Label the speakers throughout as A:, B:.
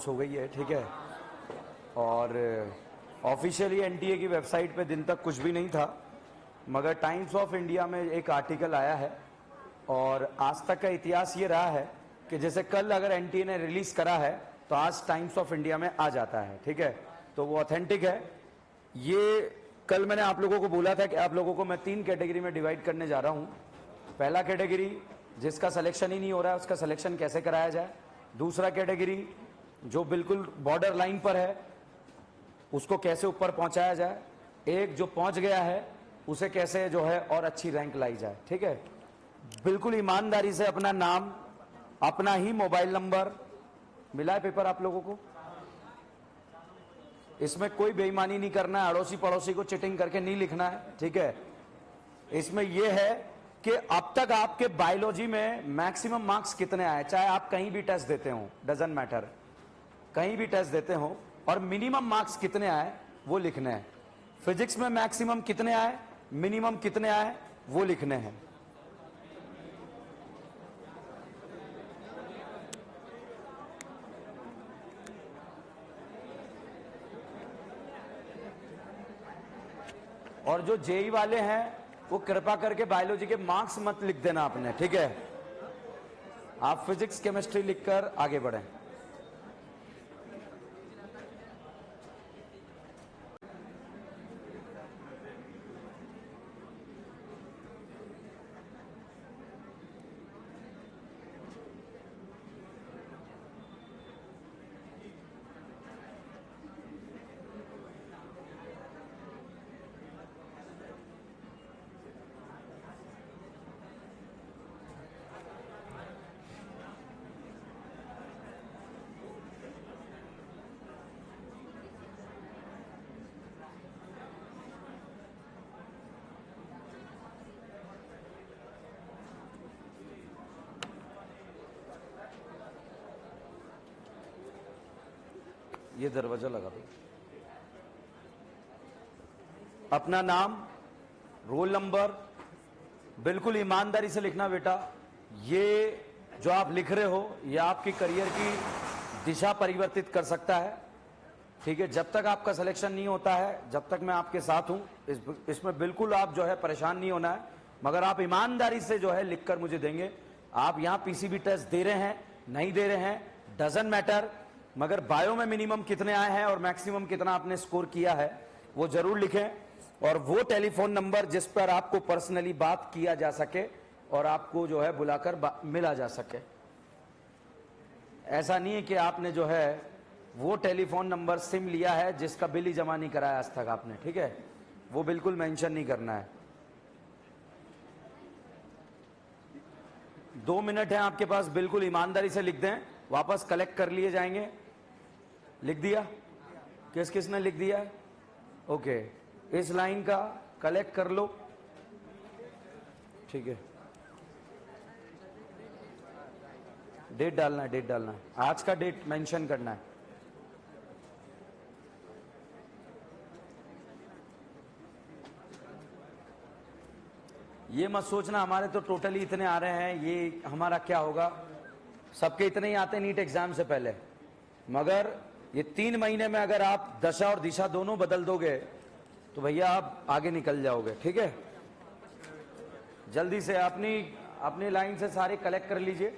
A: Announce हो गई है, ठीक है। और ऑफिशियली एनटीए की वेबसाइट पे दिन तक कुछ भी नहीं था, मगर टाइम्स ऑफ इंडिया में एक आर्टिकल आया है और आज तक का इतिहास ये रहा है कि जैसे कल अगर एनटीए ने रिलीज करा है तो आज टाइम्स ऑफ इंडिया में आ जाता है, ठीक है। तो वो ऑथेंटिक है। ये कल मैंने आप लोगों को बोला था कि आप लोगों को मैं 3 कैटेगरी में डिवाइड करने जा रहा हूं। पहला कैटेगरी जिसका सिलेक्शन ही नहीं हो रहा है उसका सिलेक्शन कैसे कराया जाए। दूसरा कैटेगरी जो बिल्कुल बॉर्डर लाइन पर है उसको कैसे ऊपर पहुंचाया जाए। एक जो पहुंच गया है उसे कैसे जो है और अच्छी रैंक लाई जाए, ठीक है। बिल्कुल ईमानदारी से अपना नाम, अपना ही मोबाइल नंबर, मिला है पेपर आप लोगों को, इसमें कोई बेईमानी नहीं करना है, अड़ोसी पड़ोसी को चिटिंग करके नहीं लिखना है, ठीक है। इसमें यह है कि अब तक आपके बायोलॉजी में मैक्सिमम मार्क्स कितने आए, चाहे आप कहीं भी टेस्ट देते हो, डजंट मैटर, कहीं भी टेस्ट देते हो, और मिनिमम मार्क्स कितने आए वो लिखने हैं। फिजिक्स में मैक्सिमम कितने आए, मिनिमम कितने आए वो लिखने हैं। और जो जेई वाले हैं वो कृपा करके बायोलॉजी के मार्क्स मत लिख देना आपने, ठीक है। आप फिजिक्स केमिस्ट्री लिखकर आगे बढ़ें। ये दरवाजा लगा दो। अपना नाम, रोल नंबर बिल्कुल ईमानदारी से लिखना बेटा। ये जो आप लिख रहे हो ये आपकी करियर की दिशा परिवर्तित कर सकता है, ठीक है। जब तक आपका सिलेक्शन नहीं होता है, जब तक मैं आपके साथ हूं, इसमें बिल्कुल आप जो है परेशान नहीं होना है, मगर आप ईमानदारी से जो है लिखकर मुझे देंगे। आप यहां पीसीबी टेस्ट दे रहे हैं नहीं दे रहे हैं डजंट मैटर, मगर बायो में मिनिमम कितने आए हैं और मैक्सिमम कितना आपने स्कोर किया है वो जरूर लिखें। और वो टेलीफोन नंबर जिस पर आपको पर्सनली बात किया जा सके और आपको जो है बुलाकर मिला जा सके। ऐसा नहीं है कि आपने जो है वो टेलीफोन नंबर सिम लिया है जिसका बिल ही जमा नहीं कराया आज तक आपने, ठीक है। वो बिल्कुल मेंशन नहीं करना है। 2 मिनट है आपके पास, बिल्कुल ईमानदारी से लिख दें, वापस कलेक्ट कर लिए जाएंगे। लिख दिया? किस किसने लिख दिया है? ओके, इस लाइन का कलेक्ट कर लो, ठीक है। डेट डालना है, डेट डालना है, आज का डेट मेंशन करना है। ये मत सोचना हमारे तो टोटली इतने आ रहे हैं, ये हमारा क्या होगा। सबके इतने ही आते नीट एग्जाम से पहले, मगर ये 3 महीने में अगर आप दशा और दिशा दोनों बदल दोगे तो भैया आप आगे निकल जाओगे, ठीक है। जल्दी से अपनी लाइन से सारे कलेक्ट कर लीजिए।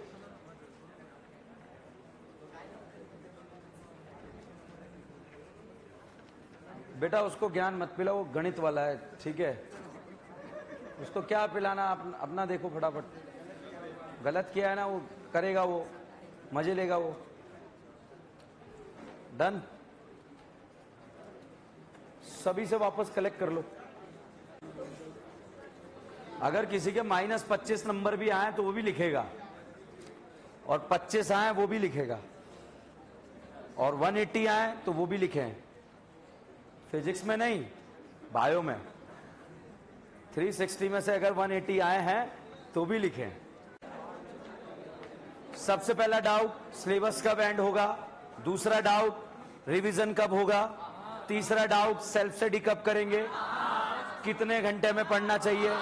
A: बेटा उसको ज्ञान मत पिलाओ, वो गणित वाला है, ठीक है। उसको क्या पिलाना, अपना देखो फटाफट। गलत किया है ना, वो करेगा, वो मजे लेगा वो। डन, सभी से वापस कलेक्ट कर लो। अगर किसी के -25 नंबर भी आए तो वो भी लिखेगा, और 25 आए वो भी लिखेगा, और 180 आए तो वो भी लिखें। फिजिक्स में नहीं, बायो में 360 में से अगर 180 आए हैं तो भी लिखें। सबसे पहला डाउट, सिलेबस कब एंड होगा। दूसरा डाउट, रिवीजन कब होगा। तीसरा डाउट, सेल्फ स्टडी कब करेंगे, कितने घंटे में पढ़ना चाहिए,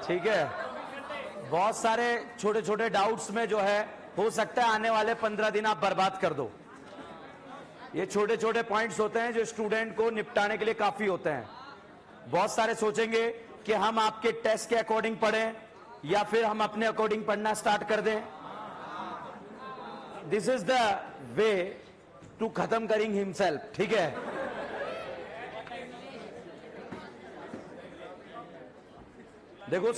A: ठीक है। बहुत सारे छोटे छोटे डाउट्स में जो है हो सकता है आने वाले 15 दिन आप बर्बाद कर दो, ये छोटे छोटे पॉइंट्स होते हैं जो स्टूडेंट को निपटाने के लिए काफी होते हैं। बहुत सारे सोचेंगे कि हम आपके टेस्ट के अकॉर्डिंग पढ़ें या फिर हम अपने अकॉर्डिंग पढ़ना स्टार्ट कर दें। This is the way to खत्म करिंग हिमसेल्फ, ठीक है। देखो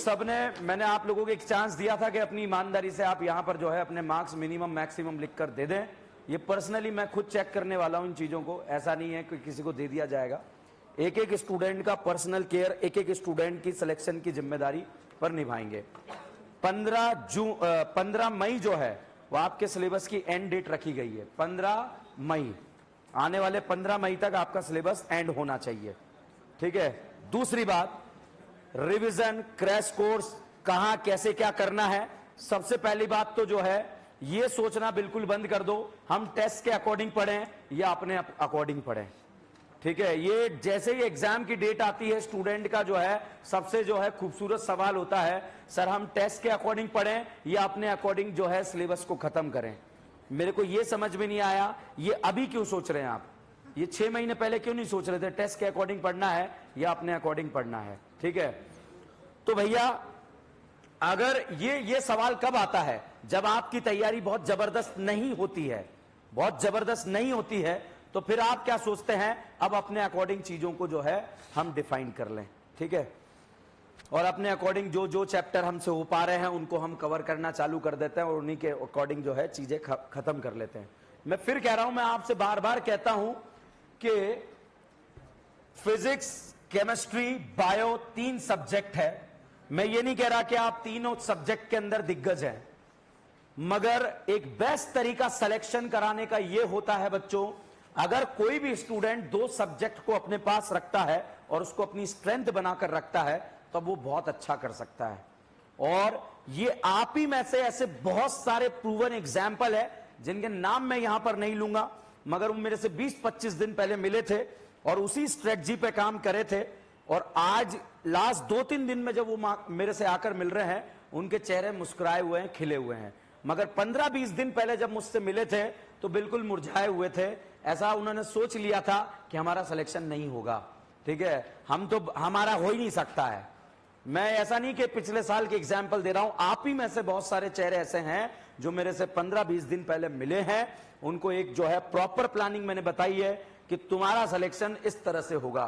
A: मैंने आप लोगों को एक चांस दिया था कि अपनी ईमानदारी से आप यहां पर जो है अपने मार्क्स मिनिमम मैक्सिमम लिख कर दे दें। ये पर्सनली मैं खुद चेक करने वाला हूं इन चीजों को, ऐसा नहीं है कि किसी को दे दिया जाएगा। एक एक स्टूडेंट का पर्सनल केयर, एक एक स्टूडेंट की सिलेक्शन की जिम्मेदारी पर निभाएंगे। 15 मई जो है वो आपके सिलेबस की एंड डेट रखी गई है। 15 मई, आने वाले 15 मई तक आपका सिलेबस एंड होना चाहिए, ठीक है। दूसरी बात, रिवीजन, क्रैश कोर्स कहां कैसे क्या करना है। सबसे पहली बात तो जो है ये सोचना बिल्कुल बंद कर दो हम टेस्ट के अकॉर्डिंग पढ़ें या अपने अकॉर्डिंग पढ़ें, ठीक है। ये जैसे ही एग्जाम की डेट आती है, स्टूडेंट का जो है सबसे जो है खूबसूरत सवाल होता है, सर हम टेस्ट के अकॉर्डिंग पढ़ें या अपने अकॉर्डिंग जो है सिलेबस को खत्म करें। मेरे को ये समझ में नहीं आया, ये अभी क्यों सोच रहे हैं आप? ये 6 महीने पहले क्यों नहीं सोच रहे थे टेस्ट के अकॉर्डिंग पढ़ना है या अपने अकॉर्डिंग पढ़ना है, ठीक है। तो भैया अगर ये सवाल कब आता है? जब आपकी तैयारी बहुत जबरदस्त नहीं होती है, बहुत जबरदस्त नहीं होती है, तो फिर आप क्या सोचते हैं, अब अपने अकॉर्डिंग चीजों को जो है हम डिफाइन कर लें, ठीक है। और अपने अकॉर्डिंग जो जो चैप्टर हमसे हो पा रहे हैं उनको हम कवर करना चालू कर देते हैं और उन्हीं के अकॉर्डिंग जो है चीजें खत्म कर लेते हैं। मैं फिर कह रहा हूं, मैं आपसे बार बार कहता हूं कि फिजिक्स, केमिस्ट्री, बायो 3 सब्जेक्ट है। मैं ये नहीं कह रहा कि आप तीनों सब्जेक्ट के अंदर दिग्गज हैं, मगर एक बेस्ट तरीका सिलेक्शन कराने का यह होता है बच्चों, अगर कोई भी स्टूडेंट 2 सब्जेक्ट को अपने पास रखता है और उसको अपनी स्ट्रेंथ बनाकर रखता है तब वो बहुत अच्छा कर सकता है। और ये आप ही में से ऐसे बहुत सारे प्रूवन एग्जाम्पल है जिनके नाम मैं यहां पर नहीं लूंगा, मगर वो मेरे से 20-25 दिन पहले मिले थे और उसी स्ट्रेटजी पे काम करे थे। और आज लास्ट 2-3 दिन में जब वो मेरे से आकर मिल रहे हैं, उनके चेहरे मुस्कुराए हुए हैं, खिले हुए हैं। मगर 15-20 दिन पहले जब मुझसे मिले थे तो बिल्कुल मुरझाए हुए थे। ऐसा उन्होंने सोच लिया था कि हमारा सिलेक्शन नहीं होगा, ठीक है, हमारा हो ही नहीं सकता है। मैं ऐसा नहीं कि पिछले साल के एग्जाम्पल दे रहा हूं, आप ही में से बहुत सारे चेहरे ऐसे हैं जो मेरे से 15-20 दिन पहले मिले हैं। उनको एक जो है प्रॉपर प्लानिंग मैंने बताई है कि तुम्हारा सिलेक्शन इस तरह से होगा।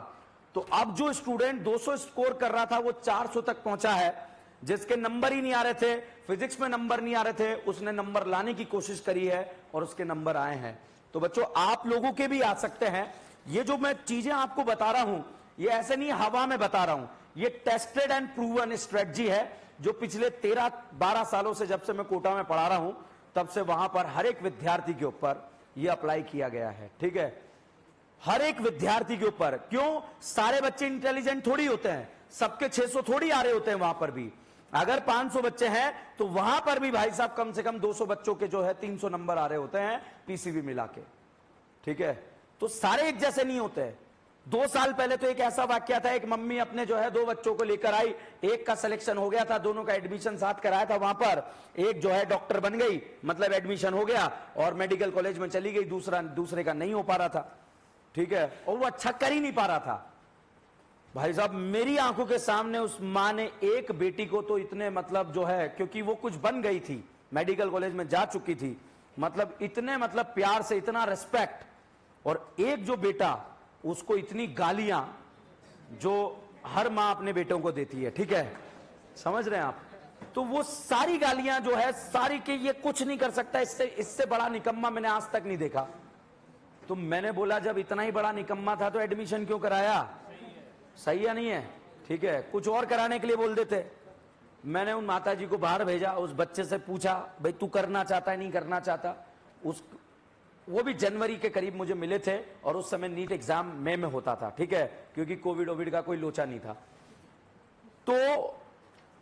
A: तो अब जो स्टूडेंट 200 स्कोर कर रहा था वो 400 तक पहुंचा है। जिसके नंबर ही नहीं आ रहे थे, फिजिक्स में नंबर नहीं आ रहे थे, उसने नंबर लाने की कोशिश करी है और उसके नंबर आए हैं। तो बच्चों आप लोगों के भी आ सकते हैं। ये जो मैं चीजें आपको बता रहा हूं, ये ऐसे नहीं हवा में बता रहा हूं, ये टेस्टेड एंड प्रूवन स्ट्रेटजी है जो पिछले 13-12 सालों से, जब से मैं कोटा में पढ़ा रहा हूं तब से वहां पर हर एक विद्यार्थी के ऊपर यह अप्लाई किया गया है, ठीक है, हर एक विद्यार्थी के ऊपर। क्यों? सारे बच्चे इंटेलिजेंट थोड़ी होते हैं, सबके 600 थोड़ी आ रहे होते हैं। वहां पर भी अगर 500 बच्चे हैं तो वहां पर भी भाई साहब कम से कम 200 बच्चों के जो है 300 नंबर आ रहे होते हैं पीसीबी मिला के, ठीक है। तो सारे एक जैसे नहीं होते हैं। 2 साल पहले तो एक ऐसा वाक्य था, एक मम्मी अपने जो है 2 बच्चों को लेकर आई, एक का सिलेक्शन हो गया था, दोनों का एडमिशन साथ कराया था वहां पर, एक जो है डॉक्टर बन गई, मतलब एडमिशन हो गया और मेडिकल कॉलेज में चली गई, दूसरे का नहीं हो पा रहा था, ठीक है, और वो अच्छा कर ही नहीं पा रहा था। भाई साहब मेरी आंखों के सामने उस मां ने एक बेटी को तो इतने मतलब जो है, क्योंकि वो कुछ बन गई थी, मेडिकल कॉलेज में जा चुकी थी, मतलब इतने मतलब प्यार से, इतना रिस्पेक्ट, और एक जो बेटा उसको इतनी गालियां जो हर मां अपने बेटों को देती है, ठीक है, समझ रहे हैं आप। तो वो सारी गालियां जो है सारी के ये कुछ नहीं कर सकता, इससे बड़ा निकम्मा मैंने आज तक नहीं देखा। तो मैंने बोला जब इतना ही बड़ा निकम्मा था तो एडमिशन क्यों कराया? सही है नहीं है? ठीक है, कुछ और कराने के लिए बोल देते। मैंने उन माताजी को बाहर भेजा, उस बच्चे से पूछा भाई तू करना चाहता है नहीं करना चाहता। वो भी जनवरी के करीब मुझे मिले थे और उस समय नीट एग्जाम मई में होता था, ठीक है, क्योंकि कोविड का कोई लोचा नहीं था। तो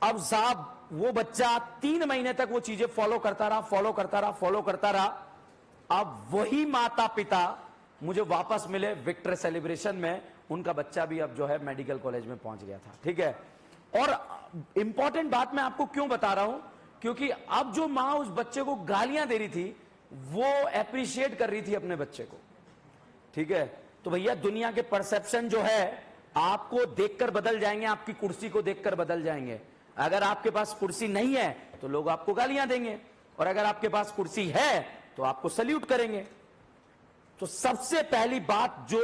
A: अब साहब वो बच्चा 3 महीने तक वो चीजें फॉलो करता रहा। अब वही माता पिता मुझे वापस मिले विक्ट्री सेलिब्रेशन में, उनका बच्चा भी अब जो है मेडिकल कॉलेज में पहुंच गया था, ठीक है। और इंपॉर्टेंट बात मैं आपको क्यों बता रहा हूं, क्योंकि अब जो मां उस बच्चे को गालियां दे रही थी वो एप्रिशिएट कर रही थी अपने बच्चे को। ठीक है, तो भैया दुनिया के परसेप्शन जो है आपको देखकर बदल जाएंगे, आपकी कुर्सी को देखकर बदल जाएंगे। अगर आपके पास कुर्सी नहीं है तो लोग आपको गालियां देंगे, और अगर आपके पास कुर्सी है तो आपको सल्यूट करेंगे। तो सबसे पहली बात जो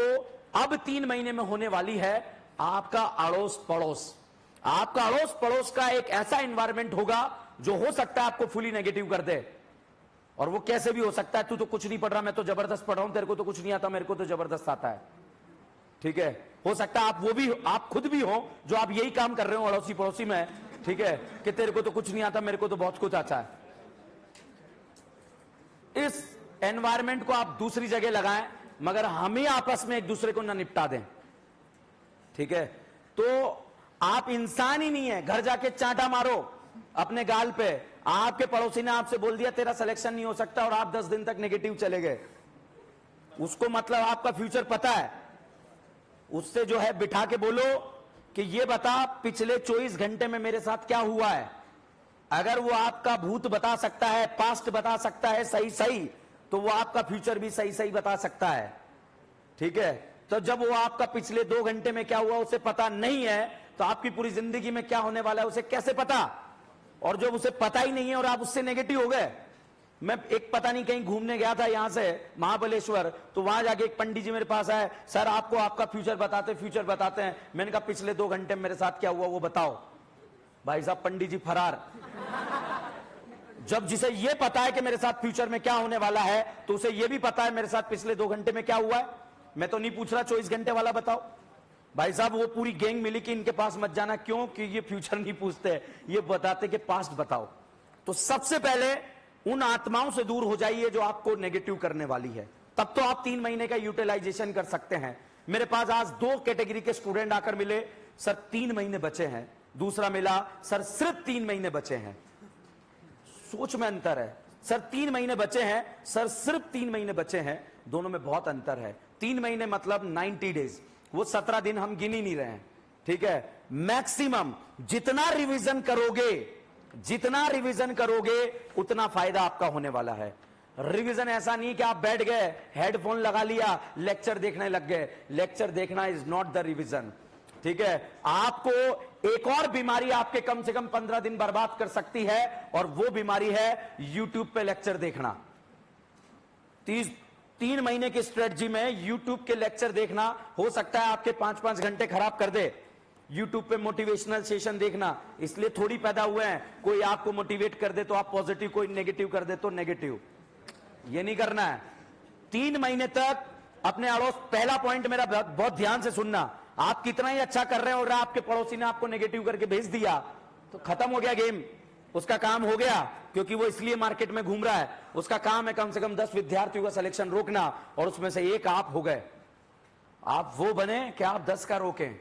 A: अब 3 महीने में होने वाली है, आपका अड़ोस पड़ोस, आपका अड़ोस पड़ोस का एक ऐसा एनवायरमेंट होगा जो हो सकता है आपको फुली नेगेटिव कर दे। और वो कैसे भी हो सकता है, तू तो कुछ नहीं पढ़ रहा, मैं तो जबरदस्त पढ़ रहा हूं, तेरे को तो कुछ नहीं आता, मेरे को तो जबरदस्त आता है। ठीक है, हो सकता है आप वो भी, आप खुद भी हो जो आप यही काम कर रहे हो अड़ोसी पड़ोसी में, ठीक है, कि तेरे को तो कुछ नहीं आता, मेरे को तो बहुत कुछ आता है। इस एनवायरमेंट को आप दूसरी जगह लगाएं, मगर हम ही आपस में एक दूसरे को ना निपटा दें। ठीक है, तो आप इंसान ही नहीं है, घर जाके चांटा मारो अपने गाल पे, आपके पड़ोसी ने आपसे बोल दिया तेरा सिलेक्शन नहीं हो सकता, और आप 10 दिन तक नेगेटिव चले गए, उसको मतलब आपका फ्यूचर पता है, उससे जो है बिठा के बोलो कि ये बता पिछले 24 घंटे में मेरे साथ क्या हुआ है। अगर वो आपका भूत बता सकता है, पास्ट बता सकता है सही सही, तो वो आपका फ्यूचर भी सही सही बता सकता है। ठीक है, तो जब वो आपका पिछले 2 घंटे में क्या हुआ उसे पता नहीं है, तो आपकी पूरी जिंदगी में क्या होने वाला है उसे कैसे पता। और जब उसे पता ही नहीं है और आप उससे नेगेटिव हो गए। मैं एक पता नहीं कहीं घूमने गया था यहां से महाबलेश्वर, तो वहां जाके एक पंडित जी मेरे पास आए, सर आपको आपका फ्यूचर बताते हैं। मैंने कहा पिछले 2 घंटे में मेरे साथ क्या हुआ वो बताओ। भाई साहब पंडित जी फरार। जब जिसे ये पता है कि मेरे साथ फ्यूचर में क्या होने वाला है, तो उसे ये भी पता है मेरे साथ पिछले 2 घंटे में क्या हुआ है। मैं तो नहीं पूछ रहा 24 घंटे वाला बताओ। भाई साहब वो पूरी गैंग मिली कि इनके पास मत जाना, क्यों कि ये फ्यूचर नहीं पूछते, ये बताते कि पास्ट बताओ। तो सबसे पहले उन आत्माओं से दूर हो जाइए जो आपको नेगेटिव करने वाली है, तब तो आप 3 महीने का यूटिलाइजेशन कर सकते हैं। मेरे पास आज 2 कैटेगरी के स्टूडेंट आकर मिले, सर 3 महीने बचे हैं। दूसरा मिला, सर सिर्फ 3 महीने बचे हैं। सोच में अंतर है, सर 3 महीने बचे हैं, सर सिर्फ 3 महीने बचे हैं, दोनों में बहुत अंतर है। 3 महीने मतलब 90 डेज, वो 17 दिन हम गिन ही नहीं रहे हैं। ठीक है, मैक्सिमम जितना रिवीजन करोगे उतना फायदा आपका होने वाला है। रिवीजन ऐसा नहीं कि आप बैठ गए, हेडफोन लगा लिया, लेक्चर देखने लग गए। लेक्चर देखना इज नॉट द रिवीजन। ठीक है, आपको एक और बीमारी आपके कम से कम 15 दिन बर्बाद कर सकती है, और वो बीमारी है यूट्यूब पे लेक्चर देखना। 3 महीने की स्ट्रेटजी में यूट्यूब के लेक्चर देखना हो सकता है आपके 5-5 घंटे खराब कर दे। यूट्यूब पे मोटिवेशनल सेशन देखना इसलिए थोड़ी पैदा हुए हैं, कोई आपको मोटिवेट कर दे तो आप पॉजिटिव, कोई नेगेटिव कर दे तो नेगेटिव। ये नहीं करना है। 3 महीने तक अपने अड़ोस, पहला पॉइंट मेरा बहुत ध्यान से सुनना, आप कितना ही अच्छा कर रहे हो और आपके पड़ोसी ने आपको नेगेटिव करके भेज दिया तो खत्म हो गया गेम, उसका काम हो गया, क्योंकि वो इसलिए मार्केट में घूम रहा है। उसका काम है कम से कम 10 विद्यार्थियों का सिलेक्शन रोकना, और उसमें से एक आप हो गए। आप वो बने कि आप 10 का रोकें।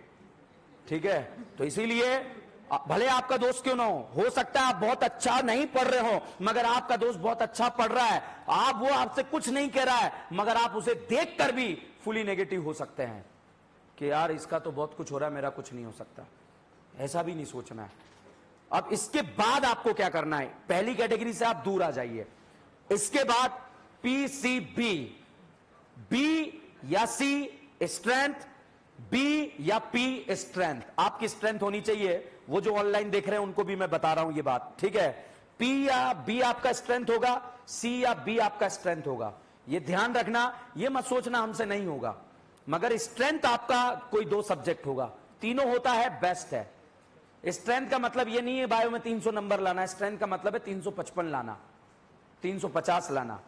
A: ठीक है, तो इसीलिए भले आपका दोस्त क्यों ना हो सकता है आप बहुत अच्छा नहीं पढ़ रहे हो, मगर आपका दोस्त बहुत अच्छा पढ़ रहा है, वो आपसे कुछ नहीं कह रहा है, मगर आप उसे देखकर भी फुली नेगेटिव हो सकते हैं कि यार इसका तो बहुत कुछ हो रहा है, मेरा कुछ नहीं हो सकता। ऐसा भी नहीं सोचना है। अब इसके बाद आपको क्या करना है, पहली कैटेगरी से आप दूर आ जाइए। इसके बाद PCB, बी या सी स्ट्रेंथ, बी या पी स्ट्रेंथ। आपकी स्ट्रेंथ होनी चाहिए, वो जो ऑनलाइन देख रहे हैं उनको भी मैं बता रहा हूं ये बात। ठीक है, पी या बी आपका स्ट्रेंथ होगा, सी या बी आपका स्ट्रेंथ होगा। ये ध्यान रखना, ये मत सोचना हमसे नहीं होगा, मगर स्ट्रेंथ आपका कोई 2 सब्जेक्ट होगा, तीनों होता है बेस्ट है। स्ट्रेंथ का मतलब ये नहीं है बायो में 300 नंबर लाना, स्ट्रेंथ का मतलब है 355 लाना, 350 लाना।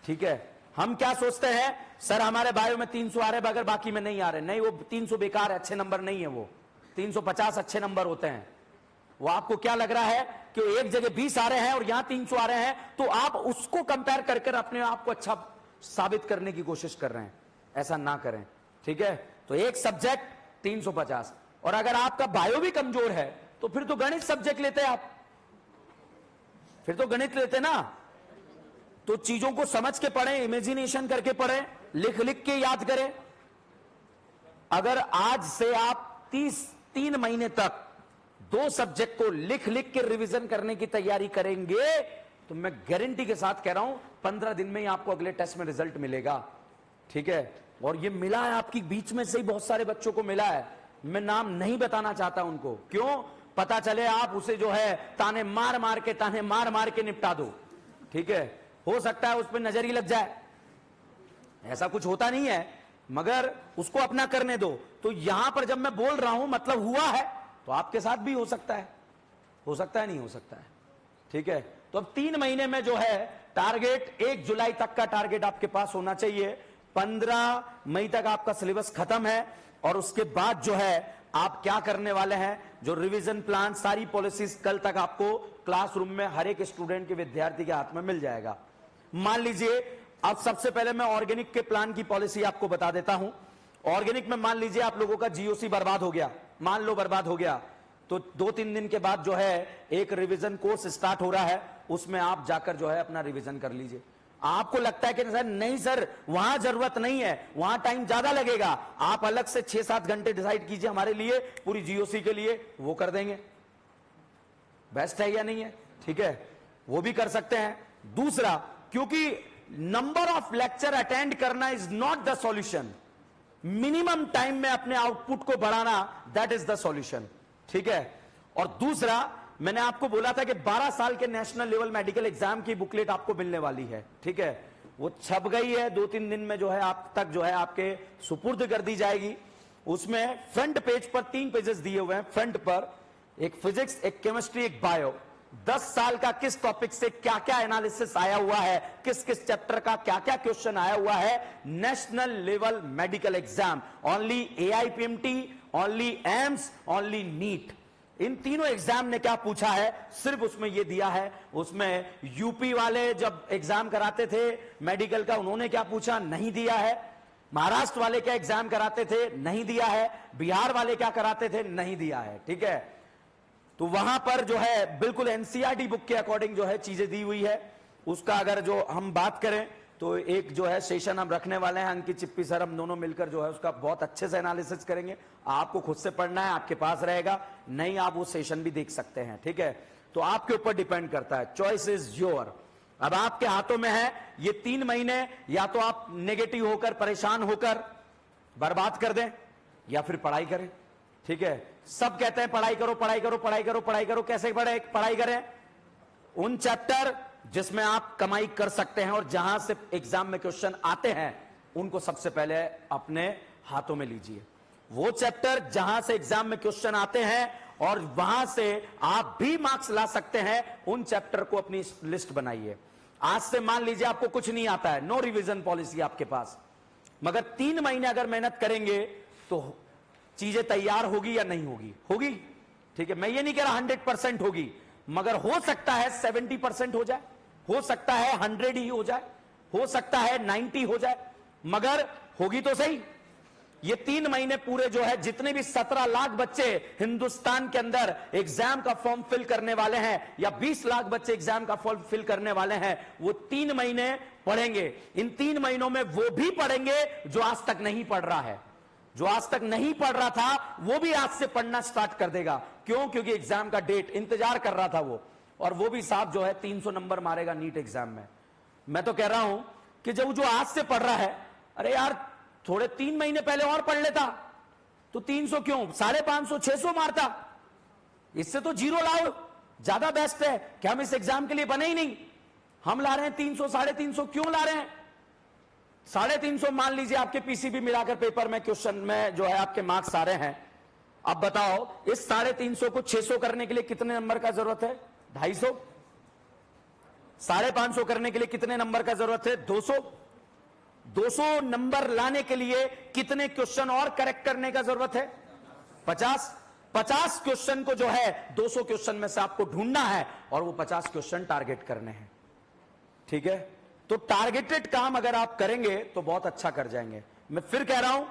A: ठीक है, हम क्या सोचते हैं, सर हमारे बायो में 300 आ रहे हैं अगर बाकी में नहीं आ रहे, नहीं, वो 300 बेकार है, अच्छे नंबर नहीं है, वो 350 अच्छे नंबर होते हैं। वो आपको क्या लग रहा है कि एक जगह 20 आ रहे हैं और यहां 300 आ रहे हैं, तो आप उसको कंपेयर कर अपने आप को अच्छा साबित करने की कोशिश कर रहे हैं। ऐसा ना करें। ठीक है, तो एक सब्जेक्ट 350, और अगर आपका बायो भी कमजोर है तो फिर तो गणित सब्जेक्ट लेते हैं आप, फिर तो गणित लेते ना। तो चीजों को समझ के पढ़ें, इमेजिनेशन करके पढ़ें, लिख लिख के याद करें। अगर आज से आप 3 महीने तक 2 सब्जेक्ट को लिख लिख के रिवीजन करने की तैयारी करेंगे, तो मैं गारंटी के साथ कह रहा हूं 15 दिन में ही आपको अगले टेस्ट में रिजल्ट मिलेगा। ठीक है, और ये मिला है आपकी बीच में से ही बहुत सारे बच्चों को मिला है, मैं नाम नहीं बताना चाहता उनको, क्यों, पता चले आप उसे जो है ताने मार मार के निपटा दो, ठीक है, हो सकता है उस पर नजर ही लग जाए, ऐसा कुछ होता नहीं है, मगर उसको अपना करने दो। तो यहां पर जब मैं बोल रहा हूं मतलब हुआ है, तो आपके साथ भी हो सकता है नहीं हो सकता है, ठीक है। तो अब 3 महीने में जो है टारगेट 1 जुलाई तक का टारगेट आपके पास होना चाहिए, 15 मई तक आपका सिलेबस खत्म है, और उसके बाद जो है आप क्या करने वाले हैं, जो रिवीजन प्लान सारी पॉलिसीज कल तक आपको क्लासरूम में हर एक स्टूडेंट के विद्यार्थी के हाथ में मिल जाएगा। मान लीजिए अब सबसे पहले मैं ऑर्गेनिक के प्लान की पॉलिसी आपको बता देता हूं। ऑर्गेनिक में मान लीजिए आप लोगों का जीओसी बर्बाद हो गया, मान लो बर्बाद हो गया, तो 2-3 दिन के बाद जो है एक रिवीजन कोर्स स्टार्ट हो रहा है, उसमें आप जाकर जो है अपना रिवीजन कर लीजिए। आपको लगता है कि सर नहीं सर वहां जरूरत नहीं है, वहां टाइम ज्यादा लगेगा, आप अलग से 6-7 घंटे डिसाइड कीजिए हमारे लिए पूरी जीओसी के लिए, वो कर देंगे, बेस्ट है या नहीं है, ठीक है, वो भी कर सकते हैं। दूसरा, क्योंकि नंबर ऑफ लेक्चर अटेंड करना is not the solution, minimum time में अपने आउटपुट को बढ़ाना दैट इज द सॉल्यूशन, ठीक है। और दूसरा, मैंने आपको बोला था कि 12 साल के नेशनल लेवल मेडिकल एग्जाम की बुकलेट आपको मिलने वाली है, ठीक है, वो छप गई है, 2-3 दिन में जो है आप तक जो है आपके सुपुर्द कर दी जाएगी। उसमें फ्रंट पेज पर 3 पेजेस दिए हुए हैं, फ्रंट पर एक फिजिक्स, एक केमिस्ट्री, एक बायो, 10 साल का किस टॉपिक से क्या क्या एनालिसिस आया हुआ है, किस किस चैप्टर का क्या क्या क्वेश्चन आया हुआ है, national level medical exam, only AIPMT, only AIIMS, only NEET, इन तीनों एग्जाम ने क्या पूछा है सिर्फ उसमें यह दिया है। उसमें यूपी वाले जब एग्जाम कराते थे मेडिकल का, उन्होंने क्या पूछा, नहीं दिया है। महाराष्ट्र वाले क्या एग्जाम कराते थे, नहीं दिया है। बिहार वाले क्या कराते थे, नहीं दिया है, ठीक है। तो वहां पर जो है बिल्कुल NCERT बुक के अकॉर्डिंग जो है चीजें दी हुई है। उसका अगर जो हम बात करें तो एक जो है सेशन हम रखने वाले हैं, अंकित चिप्पी सर हम दोनों मिलकर जो है उसका बहुत अच्छे से एनालिसिस करेंगे। आपको खुद से पढ़ना है, आपके पास रहेगा, नहीं आप वो सेशन भी देख सकते हैं, ठीक है। तो आपके ऊपर डिपेंड करता है, चॉइस इज योर। अब आपके हाथों में है ये 3 महीने, या तो आप नेगेटिव होकर परेशान होकर बर्बाद कर दें या फिर पढ़ाई करें, ठीक है। सब कहते हैं पढ़ाई करो पढ़ाई करो पढ़ाई करो पढ़ाई करो, कैसे पढ़ाई करें, उन चैप्टर जिसमें आप कमाई कर सकते हैं और जहां से एग्जाम में क्वेश्चन आते हैं उनको सबसे पहले अपने हाथों में लीजिए। वो चैप्टर जहां से एग्जाम में क्वेश्चन आते हैं और वहां से आप भी मार्क्स ला सकते हैं, उन चैप्टर को अपनी लिस्ट बनाइए। आज से मान लीजिए आपको कुछ नहीं आता है, नो रिवीजन पॉलिसी आपके पास, मगर 3 महीने अगर मेहनत करेंगे तो चीजें तैयार होगी या नहीं होगी, होगी, ठीक है। मैं ये नहीं कह रहा 100% होगी, मगर हो सकता है 70% हो जाए, हो सकता है 100 ही हो जाए, हो सकता है 90 हो जाए, मगर होगी तो सही। ये 3 महीने पूरे जो है जितने भी 17 लाख बच्चे हिंदुस्तान के अंदर एग्जाम का फॉर्म फिल करने वाले हैं, या 20 लाख बच्चे एग्जाम का फॉर्म फिल करने वाले हैं, वो 3 महीने पढ़ेंगे। इन 3 महीनों में वो भी पढ़ेंगे जो आज तक नहीं पढ़ रहा है, जो आज तक नहीं पढ़ रहा था वो भी आज से पढ़ना स्टार्ट कर देगा। क्यों? क्योंकि एग्जाम का डेट इंतजार कर रहा था वो, और वो भी साहब जो है 300 नंबर मारेगा नीट एग्जाम में। मैं तो कह रहा हूं कि जब जो आज से पढ़ रहा है, अरे यार थोड़े 3 महीने पहले और पढ़ लेता तो 300 क्यों, 550 600 मारता, इससे तो 0 लाओ, ज्यादा बेस्ट है कि हम इस एग्जाम के लिए बने ही नहीं, हम ला रहे हैं 300 350 क्यों ला रहे हैं। 350 मान लीजिए आपके पीसीबी मिलाकर पेपर में क्वेश्चन में जो है आपके मार्क्स आ रहे हैं। अब बताओ इस 350 को 600 करने के लिए कितने नंबर का जरूरत है, 250। 550 करने के लिए कितने नंबर का जरूरत है, 200। 200 नंबर लाने के लिए कितने क्वेश्चन और करेक्ट करने का जरूरत है, 50। 50 क्वेश्चन को जो है 200 क्वेश्चन में से आपको ढूंढना है और वो 50 क्वेश्चन टारगेट करने हैं, ठीक है। तो टारगेटेड काम अगर आप करेंगे तो बहुत अच्छा कर जाएंगे। मैं फिर कह रहा हूं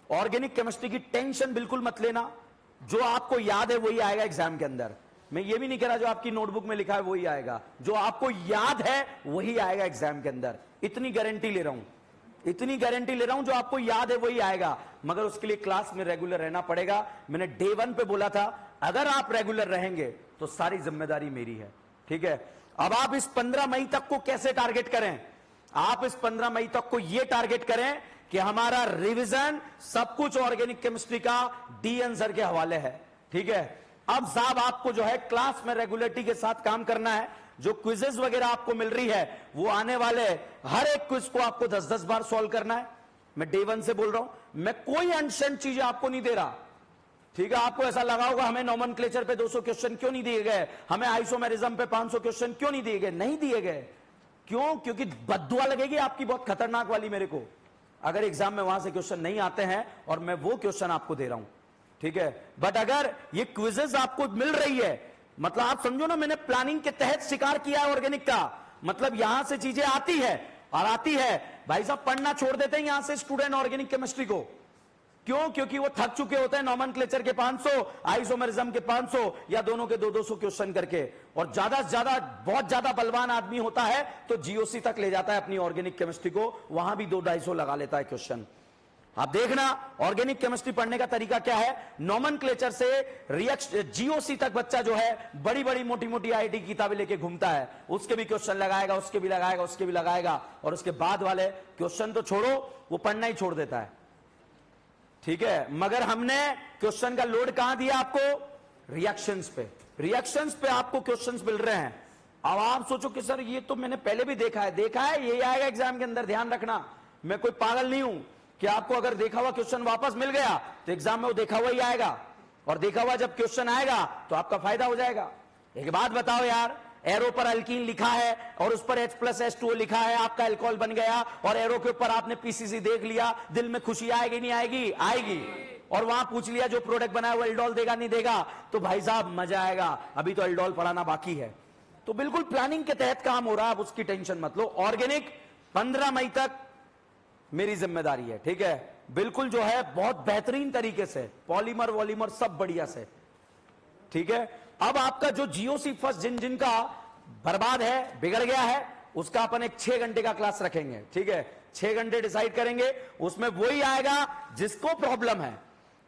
A: ऑर्गेनिक केमिस्ट्री की टेंशन बिल्कुल मत लेना, जो आपको याद है वही आएगा एग्जाम के अंदर। मैं ये भी नहीं कह रहा जो आपकी नोटबुक में लिखा है वही आएगा, जो आपको याद है वही आएगा एग्जाम के अंदर, इतनी गारंटी ले रहा हूं, इतनी गारंटी ले रहा हूं। जो आपको याद है वही आएगा, मगर उसके लिए क्लास में रेगुलर रहना पड़ेगा। मैंने डे 1 पे बोला था अगर आप रेगुलर रहेंगे तो सारी जिम्मेदारी मेरी है, ठीक है। अब आप इस 15 मई तक को कैसे टारगेट करें, आप इस 15 मई तक को यह टारगेट करें कि हमारा रिवीजन सब कुछ ऑर्गेनिक केमिस्ट्री का डीएन सर के हवाले है। ठीक है, अब साहब आपको जो है क्लास में रेगुलरिटी के साथ काम करना है। जो क्विजेस वगैरह आपको मिल रही है वो आने वाले हर एक क्विज को आपको 10-10 बार सॉल्व करना है। मैं डे 1 से बोल रहा हूं, मैं कोई अनशन चीजें आपको नहीं दे रहा। ठीक है, आपको ऐसा लगा होगा हमें नोमेनक्लेचर पे 200 क्वेश्चन क्यों नहीं दिए गए, हमें आइसोमेरिज्म पे 500 क्वेश्चन क्यों नहीं दिए गए। नहीं दिए गए, क्यों? क्योंकि बद्दुआ लगेगी आपकी बहुत खतरनाक वाली मेरे को, अगर एग्जाम में वहां से क्वेश्चन नहीं आते हैं और मैं वो क्वेश्चन आपको दे रहा हूं। ठीक है, बट अगर ये क्विजेस आपको मिल रही है, मतलब आप समझो ना, मैंने प्लानिंग के तहत शिकार किया है ऑर्गेनिक का, मतलब यहां से चीजें आती है और आती है। भाई साहब पढ़ना छोड़ देते हैं यहां से स्टूडेंट ऑर्गेनिक केमिस्ट्री को, क्यों? क्योंकि वो थक चुके होते हैं नोमेनक्लेचर के 500, आइसोमेरिज्म के 500 या दोनों के 200 क्वेश्चन करके। और ज्यादा से ज्यादा बहुत ज्यादा बलवान आदमी होता है तो जीओसी तक ले जाता है अपनी ऑर्गेनिक केमिस्ट्री को, वहां भी 200-250 लगा लेता है क्वेश्चन। आप देखना ऑर्गेनिक केमिस्ट्री पढ़ने का तरीका क्या है। नोमेनक्लेचर से जीओसी तक बच्चा जो है बड़ी बड़ी मोटी मोटी आईआईटी की किताबें लेके घूमता है, उसके भी क्वेश्चन लगाएगा, उसके भी लगाएगा, उसके भी लगाएगा, और उसके बाद वाले क्वेश्चन तो छोड़ो, वो पढ़ना ही छोड़ देता है। ठीक है, मगर हमने क्वेश्चन का लोड कहां दिया आपको? रिएक्शंस पे। रिएक्शंस पे आपको क्वेश्चंस मिल रहे हैं। अब आप सोचो कि सर ये तो मैंने पहले भी देखा है, ये आएगा एग्जाम के अंदर, ध्यान रखना। मैं कोई पागल नहीं हूं कि आपको अगर देखा हुआ क्वेश्चन वापस मिल गया तो एग्जाम में वो देखा हुआ ही आएगा, और देखा हुआ जब क्वेश्चन आएगा तो आपका फायदा हो जाएगा। एक बात बताओ यार, एरो पर अल्कीन लिखा है और उस पर H+H2O लिखा है, आपका अल्कोहल बन गया, और एरो के ऊपर आपने पीसीसी देख लिया, दिल में खुशी आएगी नहीं आएगी? आएगी। और वहां पूछ लिया जो प्रोडक्ट बनाया वो एल्डोल देगा नहीं देगा, तो भाई साहब मजा आएगा। अभी तो एल्डोल पढ़ाना बाकी है। तो बिल्कुल प्लानिंग के तहत काम हो रहा है, अब उसकी टेंशन मत लो। ऑर्गेनिक 15 मई तक मेरी जिम्मेदारी है। ठीक है, बिल्कुल जो है बहुत बेहतरीन तरीके से पॉलीमर वॉलीमर सब बढ़िया से। ठीक है, अब आपका जो जीओसी फर्स्ट जिनका बर्बाद है, बिगड़ गया है, उसका अपन एक 6 घंटे का क्लास रखेंगे। ठीक है, 6 घंटे डिसाइड करेंगे, उसमें वही आएगा जिसको प्रॉब्लम है,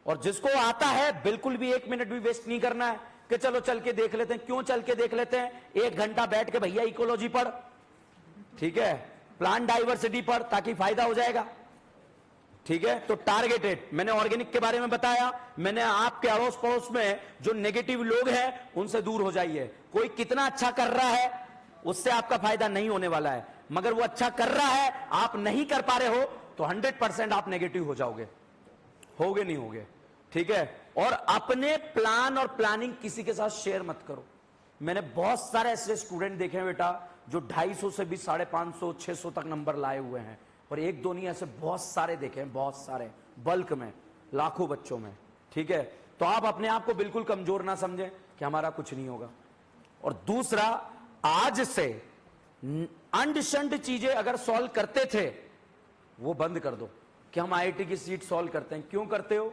A: और जिसको आता है बिल्कुल भी 1 मिनट भी वेस्ट नहीं करना है कि चलो चल के देख लेते हैं। क्यों चल के देख लेते हैं? 1 घंटा बैठ के भैया इकोलॉजी पढ़, ठीक है, प्लांट डाइवर्सिटी पढ़, ताकि फायदा हो जाएगा। ठीक है, तो टारगेटेड मैंने ऑर्गेनिक के बारे में बताया, मैंने आपके अड़ोस पड़ोस में जो नेगेटिव लोग हैं उनसे दूर हो जाइए। कोई कितना अच्छा कर रहा है उससे आपका फायदा नहीं होने वाला है, मगर वो अच्छा कर रहा है आप नहीं कर पा रहे हो तो 100% आप नेगेटिव हो जाओगे, होगे नहीं होगे। ठीक है, और अपने प्लान और प्लानिंग किसी के साथ शेयर मत करो। मैंने बहुत सारे ऐसे स्टूडेंट देखे हैं बेटा जो 250 से भी 550 600 तक नंबर लाए हुए हैं, और एक दो नहीं, ऐसे बहुत सारे देखे हैं, बहुत सारे, बल्क में, लाखों बच्चों में। ठीक है, तो आप अपने आप को बिल्कुल कमजोर ना समझें कि हमारा कुछ नहीं होगा। और दूसरा, आज से अंडशंड चीजें अगर सॉल्व करते थे वो बंद कर दो कि हम आईआईटी की सीट सॉल्व करते हैं। क्यों करते हो?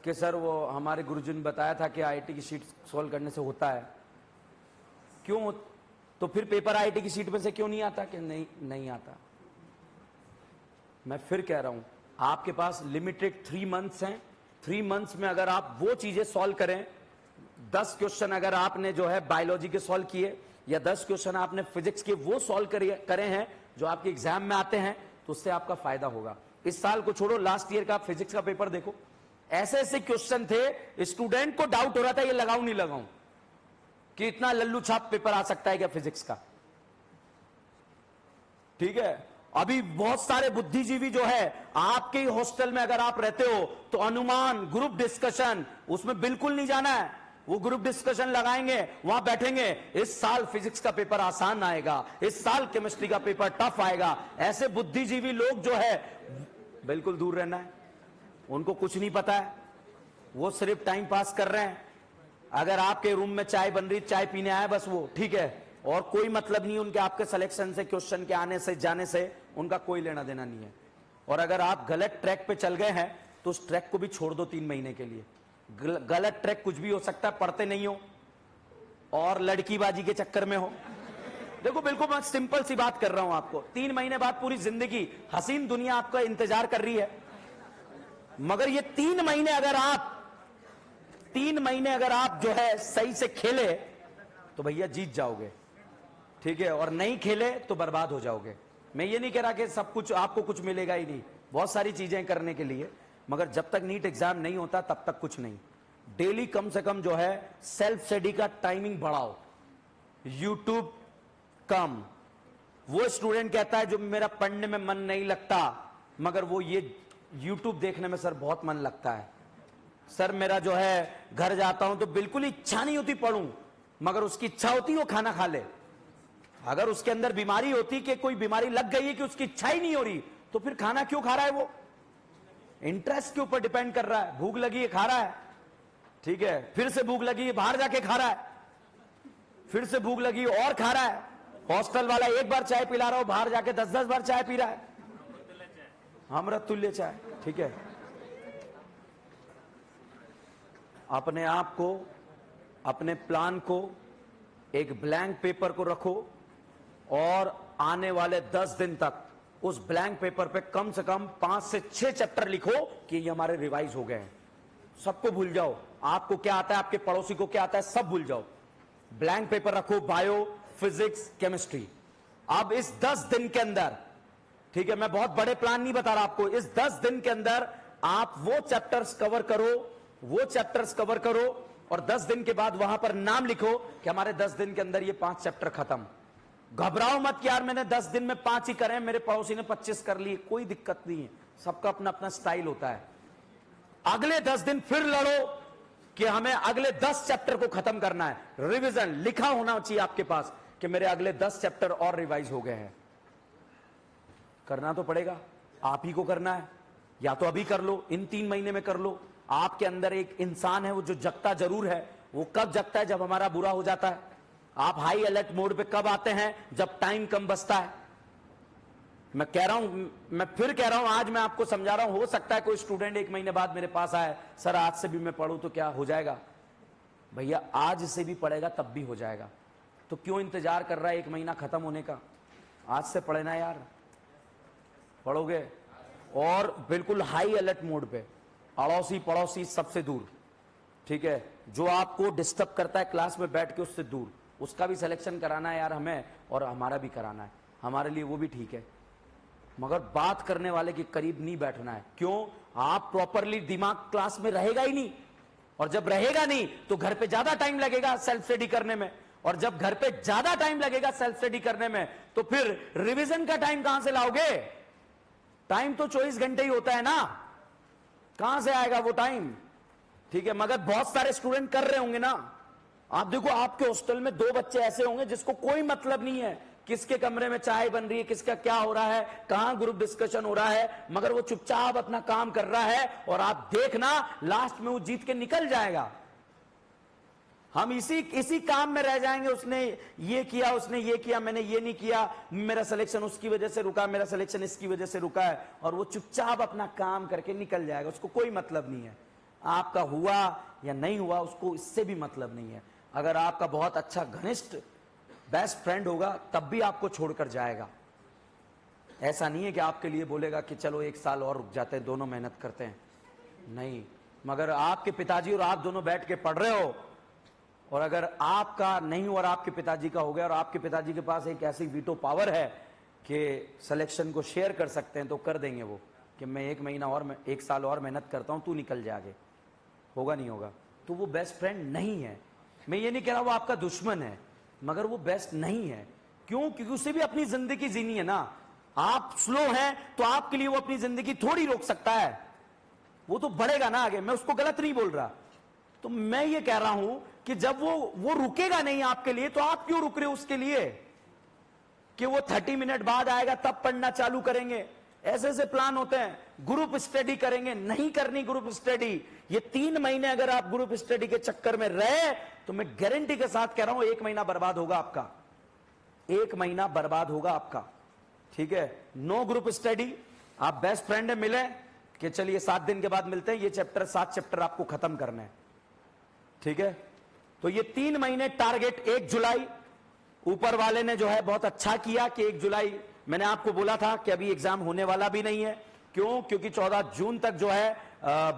A: कि सर वो हमारे गुरुजी ने बताया था कि आईआईटी की सीट सॉल्व करने से होता है। क्यों? तो फिर पेपर आईआईटी की सीट में से क्यों नहीं आता? कि नहीं आता। मैं फिर कह रहा हूं, आपके पास लिमिटेड 3 मंथ्स हैं। 3 मंथ्स में अगर आप वो चीजें सॉल्व करें, 10 क्वेश्चन अगर आपने जो है बायोलॉजी के सॉल्व किए, या 10 क्वेश्चन आपने फिजिक्स के वो सॉल्व करे हैं जो आपके एग्जाम में आते हैं, तो उससे आपका फायदा होगा। इस साल को छोड़ो, लास्ट ईयर का फिजिक्स का पेपर देखो, ऐसे ऐसे क्वेश्चन थे, स्टूडेंट को डाउट हो रहा था ये लगाऊं नहीं लगाऊं, कि इतना लल्लू छाप पेपर आ सकता है क्या फिजिक्स का। ठीक है, अभी बहुत सारे बुद्धिजीवी जो है आपके ही हॉस्टल में अगर आप रहते हो तो अनुमान, ग्रुप डिस्कशन, उसमें बिल्कुल नहीं जाना है। वो ग्रुप डिस्कशन लगाएंगे, वहां बैठेंगे। इस साल फिजिक्स का पेपर आसान आएगा, इस साल केमिस्ट्री का पेपर टफ आएगा। ऐसे बुद्धिजीवी लोग जो है बिल्कुल दूर रहना है, उनको कुछ नहीं पता है, वो सिर्फ टाइम पास कर रहे हैं। अगर आपके रूम में चाय बन रही, चाय पीने आए बस वो, ठीक है, और कोई मतलब नहीं उनके आपके सिलेक्शन से, क्वेश्चन के आने से जाने से, उनका कोई लेना देना नहीं है। और अगर आप गलत ट्रैक पे चल गए हैं तो उस ट्रैक को भी छोड़ दो 3 महीने के लिए। गलत ट्रैक कुछ भी हो सकता है, पढ़ते नहीं हो और लड़कीबाजी के चक्कर में हो। देखो बिल्कुल मैं सिंपल सी बात कर रहा हूं आपको, 3 महीने बाद पूरी जिंदगी हसीन दुनिया आपका इंतजार कर रही है, मगर ये 3 महीने अगर आप जो है सही से खेले तो भैया जीत जाओगे। ठीक है, और नहीं खेले तो बर्बाद हो जाओगे। मैं ये नहीं कह रहा कि सब कुछ आपको कुछ मिलेगा ही नहीं, बहुत सारी चीजें करने के लिए, मगर जब तक नीट एग्जाम नहीं होता तब तक कुछ नहीं। डेली कम से कम जो है सेल्फ स्टडी का टाइमिंग बढ़ाओ, यूट्यूब कम। वो स्टूडेंट कहता है जो मेरा पढ़ने में मन नहीं लगता, मगर वो ये यूट्यूब देखने में सर बहुत मन लगता है, सर मेरा जो है घर जाता हूं तो बिल्कुल इच्छा नहीं होती पढ़ूं, मगर उसकी इच्छा होती वो खाना खा ले। अगर उसके अंदर बीमारी होती कि कोई बीमारी लग गई है कि उसकी इच्छा ही नहीं हो रही, तो फिर खाना क्यों खा रहा है? वो इंटरेस्ट के ऊपर डिपेंड कर रहा है। भूख लगी है खा रहा है, ठीक है, फिर से भूख लगी है बाहर जाके खा रहा है, फिर से भूख लगी और खा रहा है। हॉस्टल वाला एक बार चाय पिला रहा हो, बाहर जाके 10-10 बार चाय पी रहा है, अमृत तुल्य चाय, ठीक है। अपने आप को, अपने प्लान को एक ब्लैंक पेपर को रखो और आने वाले 10 दिन तक उस ब्लैंक पेपर पे कम से कम 5 से 6 चैप्टर लिखो कि ये हमारे रिवाइज हो गए हैं। सबको भूल जाओ, आपको क्या आता है, आपके पड़ोसी को क्या आता है, सब भूल जाओ। ब्लैंक पेपर रखो, बायो, फिजिक्स, केमिस्ट्री। अब इस 10 दिन के अंदर, ठीक है, मैं बहुत बड़े प्लान नहीं बता रहा आपको, इस 10 दिन के अंदर आप वो चैप्टर्स कवर करो, वो चैप्टर्स कवर करो, और 10 दिन के बाद वहां पर नाम लिखो कि हमारे 10 दिन के अंदर ये 5 चैप्टर खत्म। घबराओ मत कि यार मैंने 10 दिन में 5 ही करे, मेरे पड़ोसी ने 25 कर लिए, कोई दिक्कत नहीं है, सबका अपना अपना स्टाइल होता है। अगले 10 दिन फिर लड़ो कि हमें अगले 10 चैप्टर को खत्म करना है। रिवीजन लिखा होना चाहिए आपके पास कि मेरे अगले 10 चैप्टर और रिवाइज हो गए हैं। करना तो पड़ेगा, आप ही को करना है, या तो अभी कर लो, इन 3 महीने में कर लो। आपके अंदर एक इंसान है वो जो जगता जरूर है, वो कब जगता है? जब हमारा बुरा हो जाता है। आप हाई अलर्ट मोड पे कब आते हैं? जब टाइम कम बचता है। मैं कह रहा हूं, मैं फिर कह रहा हूं, आज मैं आपको समझा रहा हूं, हो सकता है कोई स्टूडेंट 1 महीने बाद मेरे पास आए, सर आज से भी मैं पढ़ूं तो क्या हो जाएगा? भैया आज से भी पढ़ेगा तब भी हो जाएगा, तो क्यों इंतजार कर रहा है 1 महीना खत्म होने का? आज से पढ़ना यार, पढ़ोगे। और बिल्कुल हाई अलर्ट मोड पे, अड़ोसी पड़ोसी सबसे दूर, ठीक है, जो आपको डिस्टर्ब करता है क्लास में बैठ के उससे दूर, उसका भी सिलेक्शन कराना है यार हमें, और हमारा भी कराना है, हमारे लिए वो भी ठीक है, मगर बात करने वाले के करीब नहीं बैठना है। क्यों? आप प्रॉपरली दिमाग क्लास में रहेगा ही नहीं, और जब रहेगा नहीं तो घर पे ज्यादा टाइम लगेगा सेल्फ स्टडी करने में, और जब घर पे ज्यादा टाइम लगेगा सेल्फ स्टडी करने में तो फिर रिवीजन का टाइम कहां से लाओगे? टाइम तो 24 घंटे ही होता है ना, कहां से आएगा वो टाइम? ठीक है, मगर बहुत सारे स्टूडेंट कर रहे होंगे ना। आप देखो, आपके हॉस्टल में 2 बच्चे ऐसे होंगे जिसको कोई मतलब नहीं है किसके कमरे में चाय बन रही है, किसका क्या हो रहा है, कहां ग्रुप डिस्कशन हो रहा है, मगर वो चुपचाप अपना काम कर रहा है, और आप देखना लास्ट में वो जीत के निकल जाएगा। हम इसी काम में रह जाएंगे, उसने ये किया, उसने ये किया, मैंने ये नहीं किया, मेरा सिलेक्शन उसकी वजह से रुका, मेरा सिलेक्शन इसकी वजह से रुका है, और वो चुपचाप अपना काम करके निकल जाएगा, उसको कोई मतलब नहीं है आपका हुआ या नहीं हुआ, उसको इससे भी मतलब नहीं है। अगर आपका बहुत अच्छा घनिष्ठ बेस्ट फ्रेंड होगा तब भी आपको छोड़कर जाएगा। ऐसा नहीं है कि आपके लिए बोलेगा कि चलो 1 साल और रुक जाते हैं, दोनों मेहनत करते हैं, नहीं। मगर आपके पिताजी और आप दोनों बैठ के पढ़ रहे हो, और अगर आपका नहीं हुआ और आपके पिताजी का हो गया, और आपके पिताजी के पास एक ऐसी वीटो पावर है कि सिलेक्शन को शेयर कर सकते हैं, तो कर देंगे वो कि मैं 1 महीना और 1 साल और मेहनत करता हूं, तू निकल जा आगे। होगा नहीं होगा, तो वो बेस्ट फ्रेंड नहीं है। मैं ये नहीं कह रहा वो आपका दुश्मन है, मगर वो बेस्ट नहीं है। क्यों? क्योंकि उसे भी अपनी जिंदगी जीनी है ना। आप स्लो हैं तो आपके लिए वो अपनी जिंदगी थोड़ी रोक सकता है, वो तो बढ़ेगा ना आगे। मैं उसको गलत नहीं बोल रहा, तो मैं ये कह रहा हूं कि जब वो रुकेगा नहीं आपके लिए, तो आप क्यों रुक रहे हो उसके लिए कि वो 30 मिनट बाद आएगा तब पढ़ना चालू करेंगे? ऐसे ऐसे प्लान होते हैं। ग्रुप स्टडी करेंगे, नहीं करनी ग्रुप स्टडी। ये 3 महीने अगर आप ग्रुप स्टडी के चक्कर में रहे तो मैं गारंटी के साथ कह रहा हूं 1 महीना बर्बाद होगा आपका, 1 महीना बर्बाद होगा आपका, ठीक है। नो ग्रुप स्टडी, आप बेस्ट फ्रेंड है, मिले कि चलिए 7 दिन के बाद मिलते हैं, ये चैप्टर 7 चैप्टर आपको खत्म करना है, ठीक है। तो ये 3 महीने टारगेट 1 जुलाई, ऊपर वाले ने जो है बहुत अच्छा किया कि 1 जुलाई, मैंने आपको बोला था कि अभी एग्जाम होने वाला भी नहीं है। क्यों? क्योंकि 14 जून तक जो है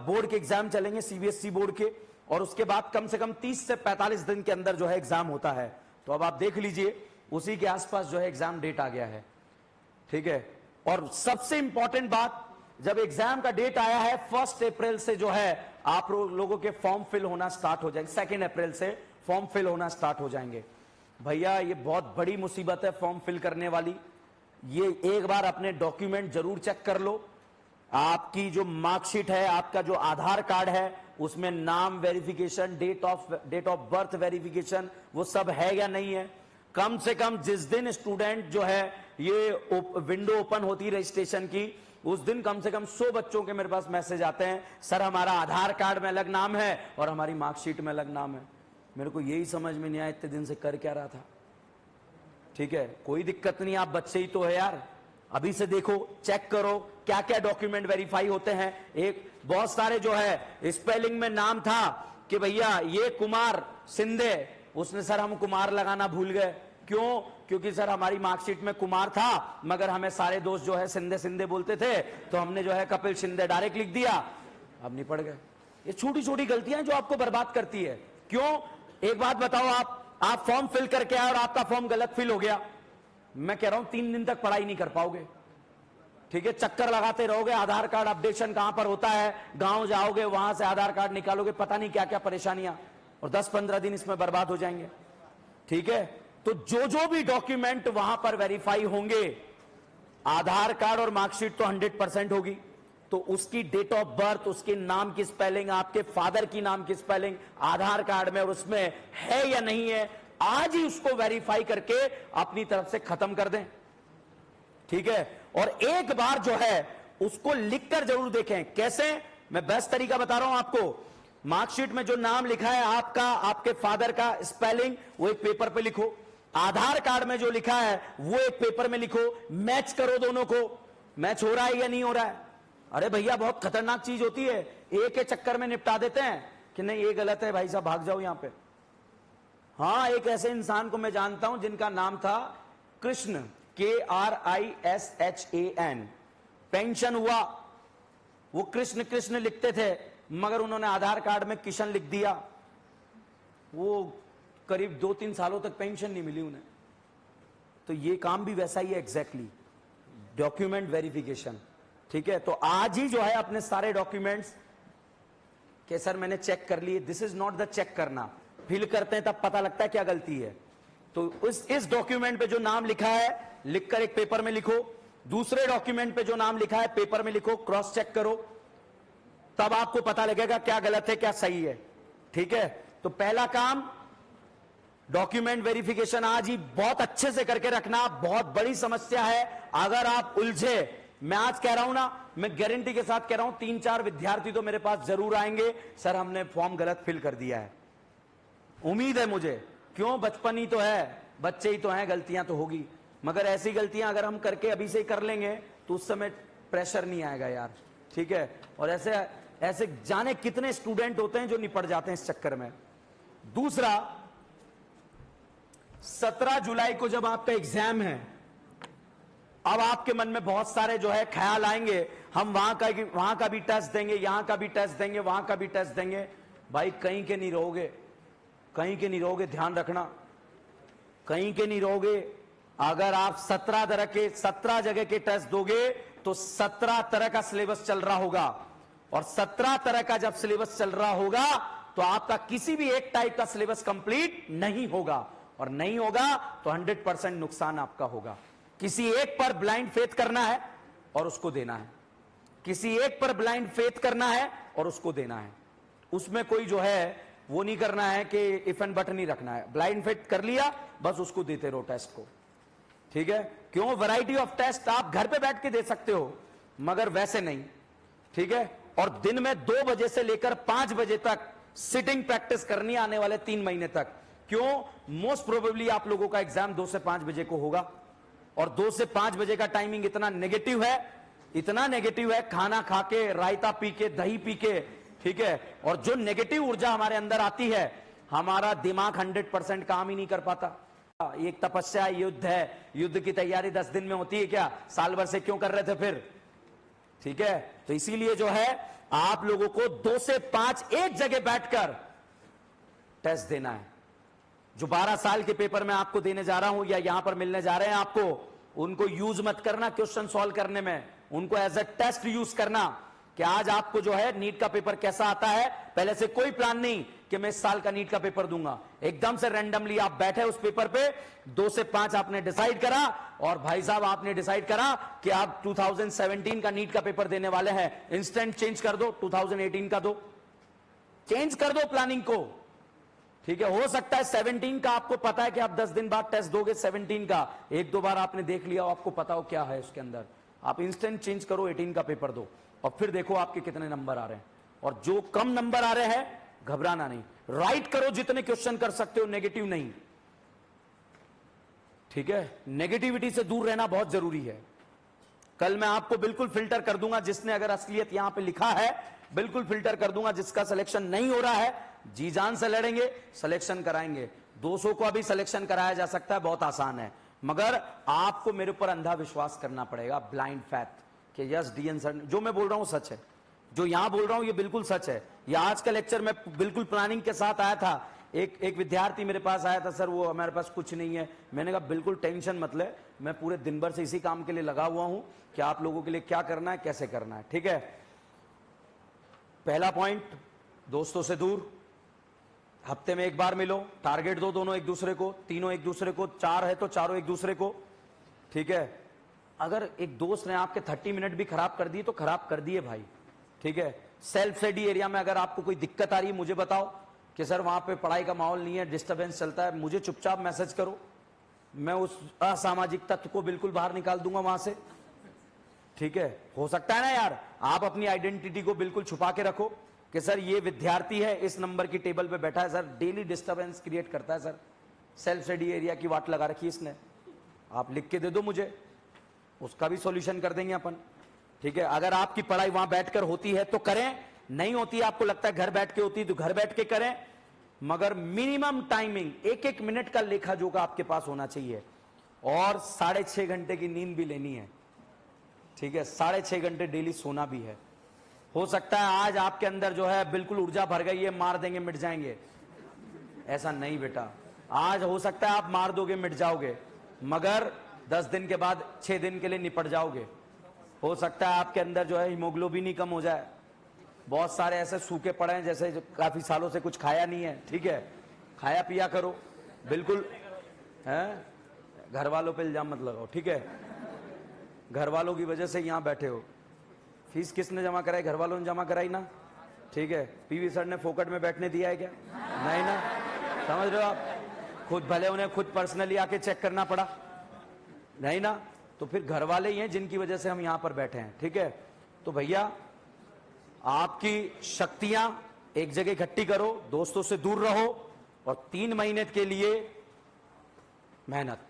A: बोर्ड के एग्जाम चलेंगे, सीबीएसई बोर्ड के, और उसके बाद कम से कम 30 से 45 दिन के अंदर जो है एग्जाम होता है। तो अब आप देख लीजिए, उसी के आसपास जो है एग्जाम डेट आ गया है। ठीक है। और सबसे इंपॉर्टेंट बात, जब एग्जाम का डेट आया है 1 अप्रैल से जो है आप लोगों के फॉर्म फिल होना स्टार्ट हो जाएंगे, 2 अप्रैल से फॉर्म फिल होना स्टार्ट हो जाएंगे। भैया ये बहुत बड़ी मुसीबत है फॉर्म फिल करने वाली। ये एक बार अपने डॉक्यूमेंट जरूर चेक कर लो। आपकी जो मार्कशीट है, आपका जो आधार कार्ड है, उसमें नाम verification, date of birth verification, वो सब है या नहीं है। कम से कम जिस दिन स्टूडेंट जो है ये विंडो ओपन होती है रजिस्ट्रेशन की, उस दिन कम से कम 100 बच्चों के मेरे पास मैसेज आते हैं, सर हमारा आधार कार्ड में अलग नाम है और हमारी मार्कशीट में अलग नाम है। मेरे को यही समझ में नहीं आया इतने दिन से कर क्या रहा था। ठीक है, कोई दिक्कत नहीं, आप बच्चे ही तो है यार, अभी से देखो, चेक करो क्या क्या डॉक्यूमेंट वेरीफाई होते हैं। एक बहुत सारे जो है स्पेलिंग में नाम था कि भैया ये कुमार सिंधे, उसने सर हम कुमार लगाना भूल गए। क्यों? क्योंकि सर हमारी मार्कशीट में कुमार था, मगर हमें सारे दोस्त जो है सिंधे सिंधे बोलते थे, तो हमने जो है कपिल शिंदे डायरेक्ट लिख दिया, अब नहीं पड़ गए। ये छोटी छोटी गलतियां जो आपको बर्बाद करती है। क्यों? एक बात बताओ, आप फॉर्म फिल करके आए और आपका फॉर्म गलत फिल हो गया, मैं कह रहा हूं 3 दिन तक पढ़ाई नहीं कर पाओगे। ठीक है, चक्कर लगाते रहोगे, आधार कार्ड अपडेशन कहां पर होता है, गांव जाओगे वहां से आधार कार्ड निकालोगे, पता नहीं क्या क्या परेशानियां, और 10-15 दिन इसमें बर्बाद हो जाएंगे। ठीक है, तो जो भी डॉक्यूमेंट वहां पर वेरीफाई होंगे, आधार कार्ड और मार्कशीट तो 100% होगी, तो उसकी डेट ऑफ बर्थ, उसके नाम की स्पेलिंग, आपके फादर की नाम की स्पेलिंग आधार कार्ड में और उसमें है या नहीं है, आज ही उसको वेरीफाई करके अपनी तरफ से खत्म कर दें। ठीक है, और एक बार जो है उसको लिखकर जरूर देखें। कैसे? मैं बेस्ट तरीका बता रहा हूं आपको। मार्कशीट में जो नाम लिखा है आपका, आपके फादर का स्पेलिंग, वो एक पेपर पे लिखो। आधार कार्ड में जो लिखा है वो एक पेपर में लिखो। मैच करो दोनों को, मैच हो रहा है या नहीं हो रहा है। अरे भैया बहुत खतरनाक चीज होती है, एक के चक्कर में निपटा देते हैं कि नहीं ये गलत है भाई साहब, भाग जाओ यहां पे। हाँ, एक ऐसे इंसान को मैं जानता हूं जिनका नाम था कृष्ण, KRISHAN। पेंशन हुआ, वो कृष्ण कृष्ण लिखते थे, मगर उन्होंने आधार कार्ड में किशन लिख दिया। वो करीब 2-3 सालों तक पेंशन नहीं मिली उन्हें। तो ये काम भी वैसा ही है एग्जैक्टली, डॉक्यूमेंट वेरिफिकेशन। ठीक है, तो आज ही जो है अपने सारे डॉक्यूमेंट्स के सर मैंने चेक कर लिए, this is not the check करना, फिल करते हैं तब पता लगता है क्या गलती है। तो इस डॉक्यूमेंट पे जो नाम लिखा है लिखकर एक पेपर में लिखो, दूसरे डॉक्यूमेंट पे जो नाम लिखा है पेपर में लिखो, क्रॉस चेक करो, तब आपको पता लगेगा क्या गलत है क्या सही है। ठीक है, तो पहला काम डॉक्यूमेंट वेरिफिकेशन आज ही बहुत अच्छे से करके रखना। बहुत बड़ी समस्या है, अगर आप उलझे, मैं आज कह रहा हूं ना, मैं गारंटी के साथ कह रहा हूं 3-4 विद्यार्थी तो मेरे पास जरूर आएंगे, सर हमने फॉर्म गलत फिल कर दिया है। उम्मीद है मुझे, क्यों, बचपन ही तो है, बच्चे ही तो हैं, गलतियां तो होगी, मगर ऐसी गलतियां अगर हम करके अभी से ही कर लेंगे तो उस समय प्रेशर नहीं आएगा यार। ठीक है, और ऐसे जाने कितने स्टूडेंट होते हैं जो निपट जाते हैं इस चक्कर में। दूसरा, 17 जुलाई को जब आपका एग्जाम है, अब आपके मन में बहुत सारे जो है ख्याल आएंगे, हम वहां का भी टेस्ट देंगे, यहां का भी टेस्ट देंगे, वहां का भी टेस्ट देंगे। भाई कहीं के नहीं रहोगे, कहीं के नहीं रहोगे, ध्यान रखना, कहीं के नहीं रहोगे। अगर आप 17 जगह के टेस्ट दोगे तो 17 तरह का सिलेबस चल रहा होगा, और 17 तरह का जब सिलेबस चल रहा होगा तो आपका किसी भी एक टाइप का सिलेबस कंप्लीट नहीं होगा, और नहीं होगा तो 100% नुकसान आपका होगा। किसी एक पर ब्लाइंड फेथ करना है और उसको देना है, किसी एक पर ब्लाइंड फेथ करना है और उसको देना है। उसमें कोई जो है वो नहीं करना है कि इफ एंड बट नहीं रखना है, ब्लाइंड फेथ कर लिया बस उसको देते रहो टेस्ट को। ठीक है, क्यों, वैरायटी ऑफ टेस्ट आप घर पे बैठ के दे सकते हो, मगर वैसे नहीं। ठीक है, और दिन में 2 बजे से लेकर 5 बजे तक सिटिंग प्रैक्टिस करनी आने वाले 3 महीने तक। क्यों, मोस्ट प्रोबेबली आप लोगों का एग्जाम 2 से 5 बजे को होगा, और 2 से 5 बजे का टाइमिंग इतना नेगेटिव है, इतना नेगेटिव है, खाना खा के, रायता पी के, दही पी के। ठीक है, और जो नेगेटिव ऊर्जा हमारे अंदर आती है, हमारा दिमाग 100% काम ही नहीं कर पाता। एक तपस्या, युद्ध है, युद्ध की तैयारी 10 दिन में होती है क्या, साल भर से क्यों कर रहे थे फिर। ठीक है, तो इसीलिए जो है आप लोगों को 2 से 5 एक जगह बैठकर टेस्ट देना है। जो 12 साल के पेपर में आपको देने जा रहा हूं या यहां पर मिलने जा रहे हैं आपको, उनको यूज मत करना क्वेश्चन सॉल्व करने में, उनको एज अ टेस्ट यूज करना कि आज आपको जो है नीट का पेपर कैसा आता है। पहले से कोई प्लान नहीं कि मैं इस साल का नीट का पेपर दूंगा, एकदम से रैंडमली आप बैठे उस पेपर पे, 2 से 5 आपने डिसाइड करा और भाई साहब आपने डिसाइड करा कि आप 2017 का नीट का पेपर देने वाले हैं। इंस्टेंट चेंज कर दो, 2018 का दो, चेंज कर दो प्लानिंग को, ठीक है। हो सकता है 17 का आपको पता है कि आप 10 दिन बाद टेस्ट दोगे, 17 का 1-2 बार आपने देख लिया, आपको पता हो क्या है उसके अंदर, आप इंस्टेंट चेंज करो, 18 का पेपर दो और फिर देखो आपके कितने नंबर आ रहे हैं। और जो कम नंबर आ रहे हैं घबराना नहीं, राइट करो जितने क्वेश्चन कर सकते हो, नेगेटिव नहीं, ठीक है। नेगेटिविटी से दूर रहना बहुत जरूरी है। कल मैं आपको बिल्कुल फिल्टर कर दूंगा, जिसने अगर असलियत यहां पे लिखा है बिल्कुल फिल्टर कर दूंगा, जिसका सिलेक्शन नहीं हो रहा है जी जान से लड़ेंगे, सिलेक्शन कराएंगे। 200 को अभी सिलेक्शन कराया जा सकता है, बहुत आसान है, मगर आपको मेरे ऊपर अंधा विश्वास करना पड़ेगा, ब्लाइंड फैथ कि यस डीएन सर जो मैं बोल रहा हूं सच है, जो यहां बोल रहा हूं ये बिल्कुल सच है। ये आज का लेक्चर मैं बिल्कुल प्लानिंग के साथ आया था। एक विद्यार्थी मेरे पास आया था, सर वो हमारे पास कुछ नहीं है। मैंने कहा बिल्कुल टेंशन मत ले, मैं पूरे दिन भर से इसी काम के लिए लगा हुआ हूं कि आप लोगों के लिए क्या करना है, कैसे करना है, ठीक है। पहला पॉइंट, दोस्तों से दूर, हफ्ते में 1 बार मिलो, टारगेट दो दोनों एक दूसरे को, तीनों एक दूसरे को, 4 है तो चारों एक दूसरे को, ठीक है। अगर एक दोस्त ने आपके 30 मिनट भी खराब कर दिए तो खराब कर दिए भाई, ठीक है। सेल्फ स्टडी एरिया में अगर आपको कोई दिक्कत आ रही है, मुझे बताओ कि सर वहां पे पढ़ाई का माहौल नहीं है, डिस्टर्बेंस चलता है, मुझे चुपचाप मैसेज करो, मैं उस असामाजिक तत्व को बिल्कुल बाहर निकाल दूंगा वहां से, ठीक है। हो सकता है ना यार, आप अपनी आइडेंटिटी को बिल्कुल छुपा के रखो कि सर ये विद्यार्थी है, इस नंबर की टेबल पे बैठा है, सर डेली डिस्टर्बेंस क्रिएट करता है, सर सेल्फ स्टडी एरिया की वाट लगा रखी है इसने, आप लिख के दे दो मुझे, उसका भी सॉल्यूशन कर देंगे अपन, ठीक है। अगर आपकी पढ़ाई वहां बैठकर होती है तो करें, नहीं होती आपको लगता है घर बैठ के होती है तो घर बैठ के करें, मगर मिनिमम टाइमिंग 1-1 मिनट का लेखा जोखा आपके पास होना चाहिए, और 6.5 घंटे की नींद भी लेनी है, ठीक है। 6.5 घंटे डेली सोना भी है। हो सकता है आज आपके अंदर जो है बिल्कुल ऊर्जा भर गई है, मार देंगे मिट जाएंगे, ऐसा नहीं बेटा। आज हो सकता है आप मार दोगे मिट जाओगे, मगर 10 दिन के बाद 6 दिन के लिए निपट जाओगे। हो सकता है आपके अंदर जो है हीमोग्लोबिन ही कम हो जाए, बहुत सारे ऐसे सूखे पड़े हैं जैसे काफी सालों से कुछ खाया नहीं है, ठीक है। खाया पिया करो, बिल्कुल है, घर वालों पे इल्जाम मत लगाओ, ठीक है। घर वालों की वजह से यहां बैठे हो, फीस किसने जमा कराई, घर वालों ने जमा कराई ना, ठीक है। पीवी सर ने फोकट में बैठने दिया है क्या, नहीं ना, समझ रहे हो आप, खुद भले उन्हें खुद पर्सनली आके चेक करना पड़ा, नहीं ना, तो फिर घर वाले ही हैं जिनकी वजह से हम यहां पर बैठे हैं, ठीक है। तो भैया आपकी शक्तियां एक जगह इकट्ठी करो, दोस्तों से दूर रहो, और 3 महीने के लिए मेहनत,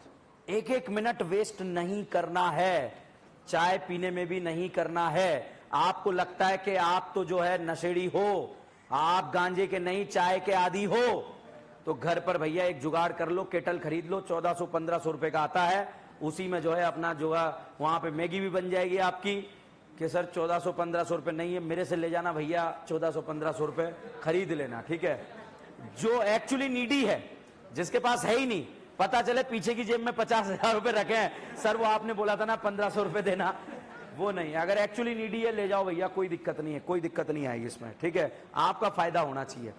A: 1-1 मिनट वेस्ट नहीं करना है, चाय पीने में भी नहीं करना है। आपको लगता है कि आप तो जो है नशेड़ी हो, आप गांजे के नहीं चाय के आदी हो, तो घर पर भैया एक जुगाड़ कर लो, केटल खरीद लो, 1400-1500 रुपए का आता है, उसी में जो है अपना जो है वहां पे मैगी भी बन जाएगी आपकी, कि सर 1400-1500 रुपए नहीं है, मेरे से ले जाना भैया, 1400-1500 रुपए खरीद लेना, ठीक है। जो एक्चुअली नीडी है, जिसके पास है ही नहीं, पता चले पीछे की जेब में 50,000 रुपए रखे हैं, सर वो आपने बोला था ना 1500 रुपए देना, वो नहीं। अगर एक्चुअली नीडी है ले जाओ भैया, कोई दिक्कत नहीं है, कोई दिक्कत नहीं आएगी इसमें, ठीक है। आपका फायदा होना चाहिए।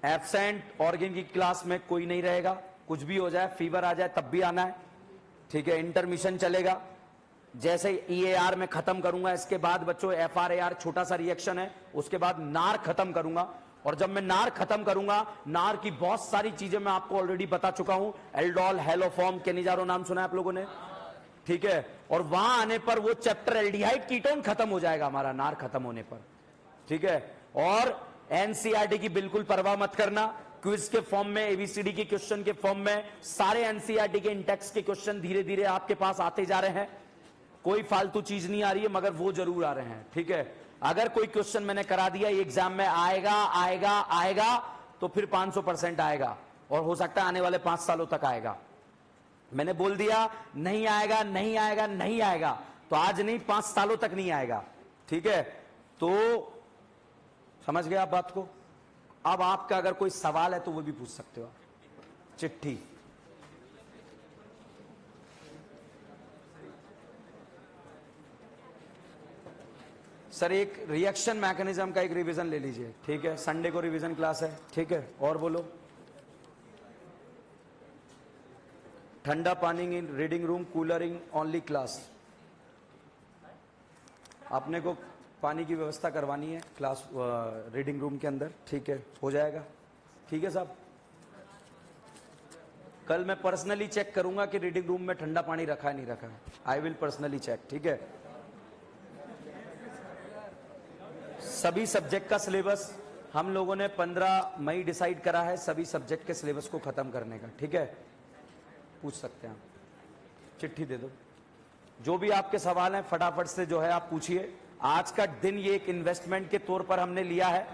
A: एब्सेंट ऑर्गेन की क्लास में कोई नहीं रहेगा, कुछ भी हो जाए, फीवर आ जाए तब भी आना है, ठीक है। इंटरमिशन चलेगा, जैसे EAR में खत्म करूंगा, इसके बाद बच्चों FRAR छोटा सा रिएक्शन है, उसके बाद नार खत्म करूंगा, और जब मैं नार खत्म करूंगा, नार की बहुत सारी चीजें मैं आपको ऑलरेडी बता चुका हूं, एल्डोल, हेलोफॉर्म, केनिजारो नाम सुना है आप लोगों ने, ठीक है। और वहां आने पर वो चैप्टर एल्डिहाइड कीटोन खत्म हो जाएगा हमारा नार खत्म होने पर, ठीक है। और NCERT की बिल्कुल परवाह मत करना, क्विज के फॉर्म में, ABCD के क्वेश्चन के फॉर्म में, सारे NCERT के इंटेक्स के क्वेश्चन धीरे धीरे आपके पास आते जा रहे हैं, कोई फालतू चीज नहीं आ रही है, मगर वो जरूर आ रहे हैं, ठीक है। अगर कोई क्वेश्चन मैंने करा दिया एग्जाम में आएगा आएगा आएगा, तो फिर 500% आएगा, और हो सकता है आने वाले 5 सालों तक आएगा। मैंने बोल दिया नहीं आएगा नहीं आएगा नहीं आएगा, तो आज नहीं 5 सालों तक नहीं आएगा, ठीक है। तो समझ गए आप बात को। अब आपका अगर कोई सवाल है तो वो भी पूछ सकते हो आप। चिट्ठी सर एक रिएक्शन मैकेनिज्म का एक रिवीजन ले लीजिए, ठीक है। संडे को रिवीजन क्लास है, ठीक है। और बोलो। ठंडा पानी in reading room, cooling only class. अपने को पानी की व्यवस्था करवानी है क्लास रीडिंग रूम के अंदर, ठीक है। हो जाएगा, ठीक है साहब। कल मैं पर्सनली चेक करूंगा कि रीडिंग रूम में ठंडा पानी रखा है नहीं रखा है। आई विल पर्सनली चेक, ठीक है। सभी सब्जेक्ट का सिलेबस हम लोगों ने 15 मई डिसाइड करा है, सभी सब्जेक्ट के सिलेबस को खत्म करने का, ठीक है। पूछ सकते हैं आप, चिट्ठी दे दो। जो भी आपके सवाल हैं फटाफट से जो है आप पूछिए। आज का दिन ये एक इन्वेस्टमेंट के तौर पर हमने लिया है।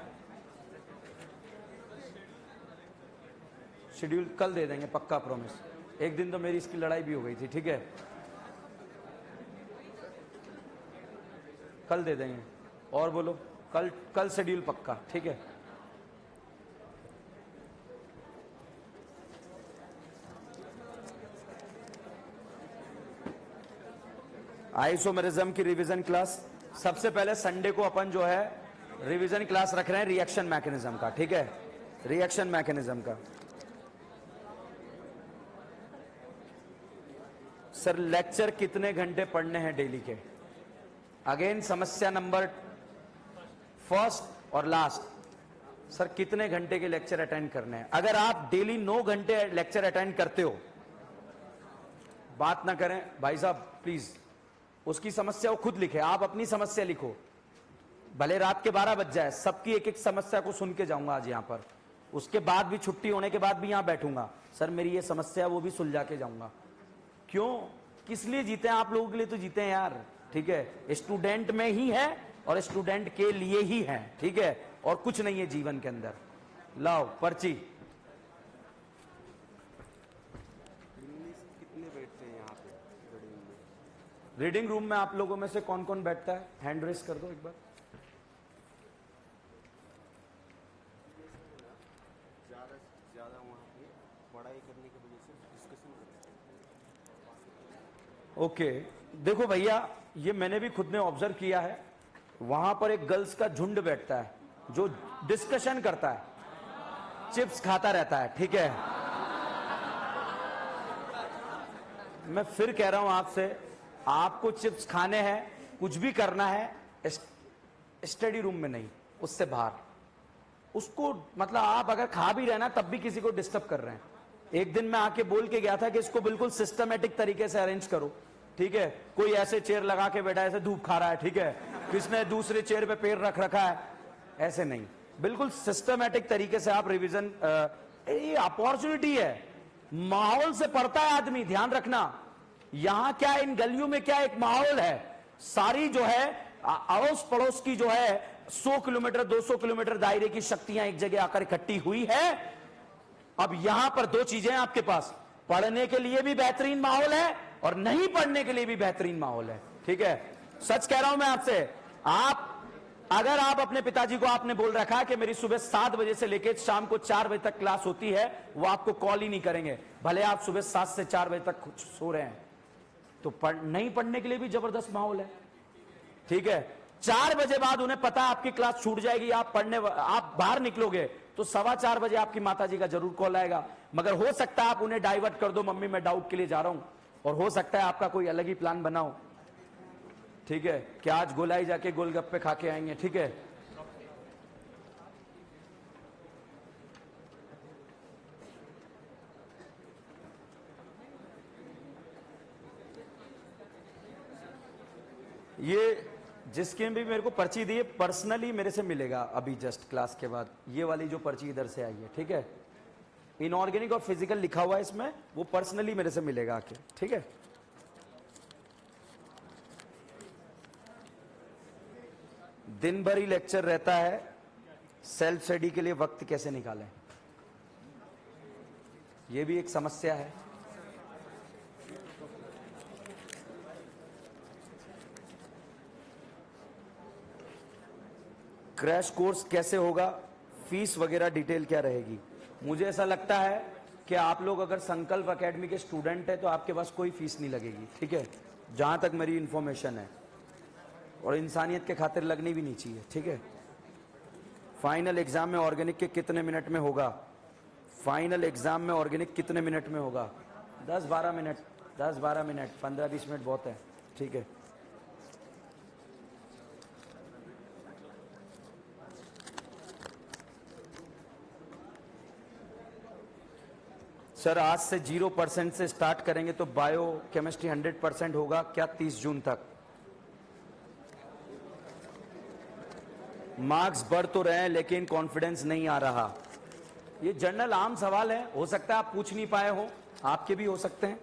A: शेड्यूल कल दे देंगे पक्का, प्रॉमिस। एक दिन तो मेरी इसकी लड़ाई भी हो गई थी, ठीक है। कल दे देंगे। और बोलो। कल शेड्यूल पक्का, ठीक है। आइसोमेरिज्म की रिवीजन क्लास सबसे पहले संडे को अपन जो है रिवीजन क्लास रख रहे हैं रिएक्शन मैकेनिज्म का, ठीक है। रिएक्शन मैकेनिज्म का। सर लेक्चर कितने घंटे पढ़ने हैं डेली के? अगेन समस्या नंबर फर्स्ट और लास्ट। सर कितने घंटे के लेक्चर अटेंड करने हैं? अगर आप डेली 9 घंटे लेक्चर अटेंड करते हो, बात ना करें भाई साहब प्लीज। उसकी समस्या वो खुद लिखे, आप अपनी समस्या लिखो। भले रात के 12 बज जाए, सबकी एक एक समस्या को सुन के जाऊंगा आज यहां पर। उसके बाद भी छुट्टी होने के बाद भी यहां बैठूंगा, सर मेरी ये समस्या वो भी सुलझा के जाऊंगा। क्यों, किस लिए जीते हैं? आप लोगों के लिए तो जीते हैं यार, ठीक है। स्टूडेंट में ही है और स्टूडेंट के लिए ही है, ठीक है। और कुछ नहीं है जीवन के अंदर। लाओ पर्ची।
B: कितने बैठते हैं यहाँ पे
A: रीडिंग रूम में? आप लोगों में से कौन कौन बैठता है? हैंड रेस कर दो एक बार।
B: ज़्यादा वहाँ पे पढ़ाई करने की वजह से डिस्कशन करते हैं।
A: ओके देखो भैया, ये मैंने भी खुद ने ऑब्जर्व किया है। वहां पर एक गर्ल्स का झुंड बैठता है जो डिस्कशन करता है, चिप्स खाता रहता है, ठीक है। मैं फिर कह रहा हूं आपसे, आपको चिप्स खाने हैं, कुछ भी करना है, स्टडी रूम में नहीं, उससे बाहर। उसको मतलब आप अगर खा भी रहे ना तब भी किसी को डिस्टर्ब कर रहे हैं। एक दिन मैं आके बोल के गया था कि इसको बिल्कुल सिस्टमेटिक तरीके से अरेंज करो, ठीक है। कोई ऐसे चेयर लगा के बैठा है, ऐसे धूप खा रहा है, ठीक है। किसने दूसरे चेयर पे पैर रख रखा है, ऐसे नहीं। बिल्कुल सिस्टमेटिक तरीके से आप रिवीजन। ये अपॉर्चुनिटी है, माहौल से पढ़ता है आदमी, ध्यान रखना। यहां क्या, इन गलियों में क्या एक माहौल है। सारी जो है अड़ोस पड़ोस की जो है 100 किलोमीटर 200 किलोमीटर दायरे की शक्तियां एक जगह आकर इकट्ठी हुई है। अब यहां पर दो चीजें हैं आपके पास, पढ़ने के लिए भी बेहतरीन माहौल है और नहीं पढ़ने के लिए भी बेहतरीन माहौल है, ठीक है। सच कह रहा हूं मैं आपसे। अगर आप अपने पिताजी को आपने बोल रखा है कि मेरी सुबह 7 बजे से लेकर शाम को 4 बजे तक क्लास होती है, वो आपको कॉल ही नहीं करेंगे, भले आप सुबह 7 से 4 बजे तक सो रहे हैं। तो नहीं पढ़ने के लिए भी जबरदस्त माहौल है, ठीक है। 4 बजे बाद उन्हें पता है आपकी क्लास छूट जाएगी, आप बाहर निकलोगे तो 4:15 बजे आपकी माताजी का जरूर कॉल आएगा। मगर हो सकता है आप उन्हें डाइवर्ट कर दो, मम्मी मैं डाउट के लिए जा रहा हूं, और हो सकता है आपका कोई अलग ही प्लान बनाओ, ठीक है। कि आज गोलाई जाके गोलगप्पे खा के आएंगे, ठीक है। ये जिसके भी मेरे को पर्ची दी है पर्सनली मेरे से मिलेगा अभी जस्ट क्लास के बाद। ये वाली जो पर्ची इधर से आई है, ठीक है, इनऑर्गेनिक और फिजिकल लिखा हुआ है इसमें, वो पर्सनली मेरे से मिलेगा आके, ठीक है। दिन भर ही लेक्चर रहता है, सेल्फ स्टडी के लिए वक्त कैसे निकालें, ये भी एक समस्या है। क्रैश कोर्स कैसे होगा, फीस वगैरह डिटेल क्या रहेगी? मुझे ऐसा लगता है कि आप लोग अगर संकल्प एकेडमी के स्टूडेंट है तो आपके पास कोई फीस नहीं लगेगी, ठीक है, जहां तक मेरी इंफॉर्मेशन है। और इंसानियत के खातिर लगनी भी नहीं चाहिए, ठीक है। फाइनल एग्जाम में ऑर्गेनिक के कितने मिनट में होगा? फाइनल एग्जाम में ऑर्गेनिक कितने मिनट में होगा? 10-12 मिनट, 10-12 मिनट, 15-20 मिनट बहुत है, ठीक है। सर आज से 0% से स्टार्ट करेंगे तो बायो केमिस्ट्री 100% होगा क्या 30 जून तक? मार्क्स बढ़ तो रहे हैं लेकिन कॉन्फिडेंस नहीं आ रहा। ये जनरल आम सवाल है, हो सकता है आप पूछ नहीं पाए हो, आपके भी हो सकते हैं।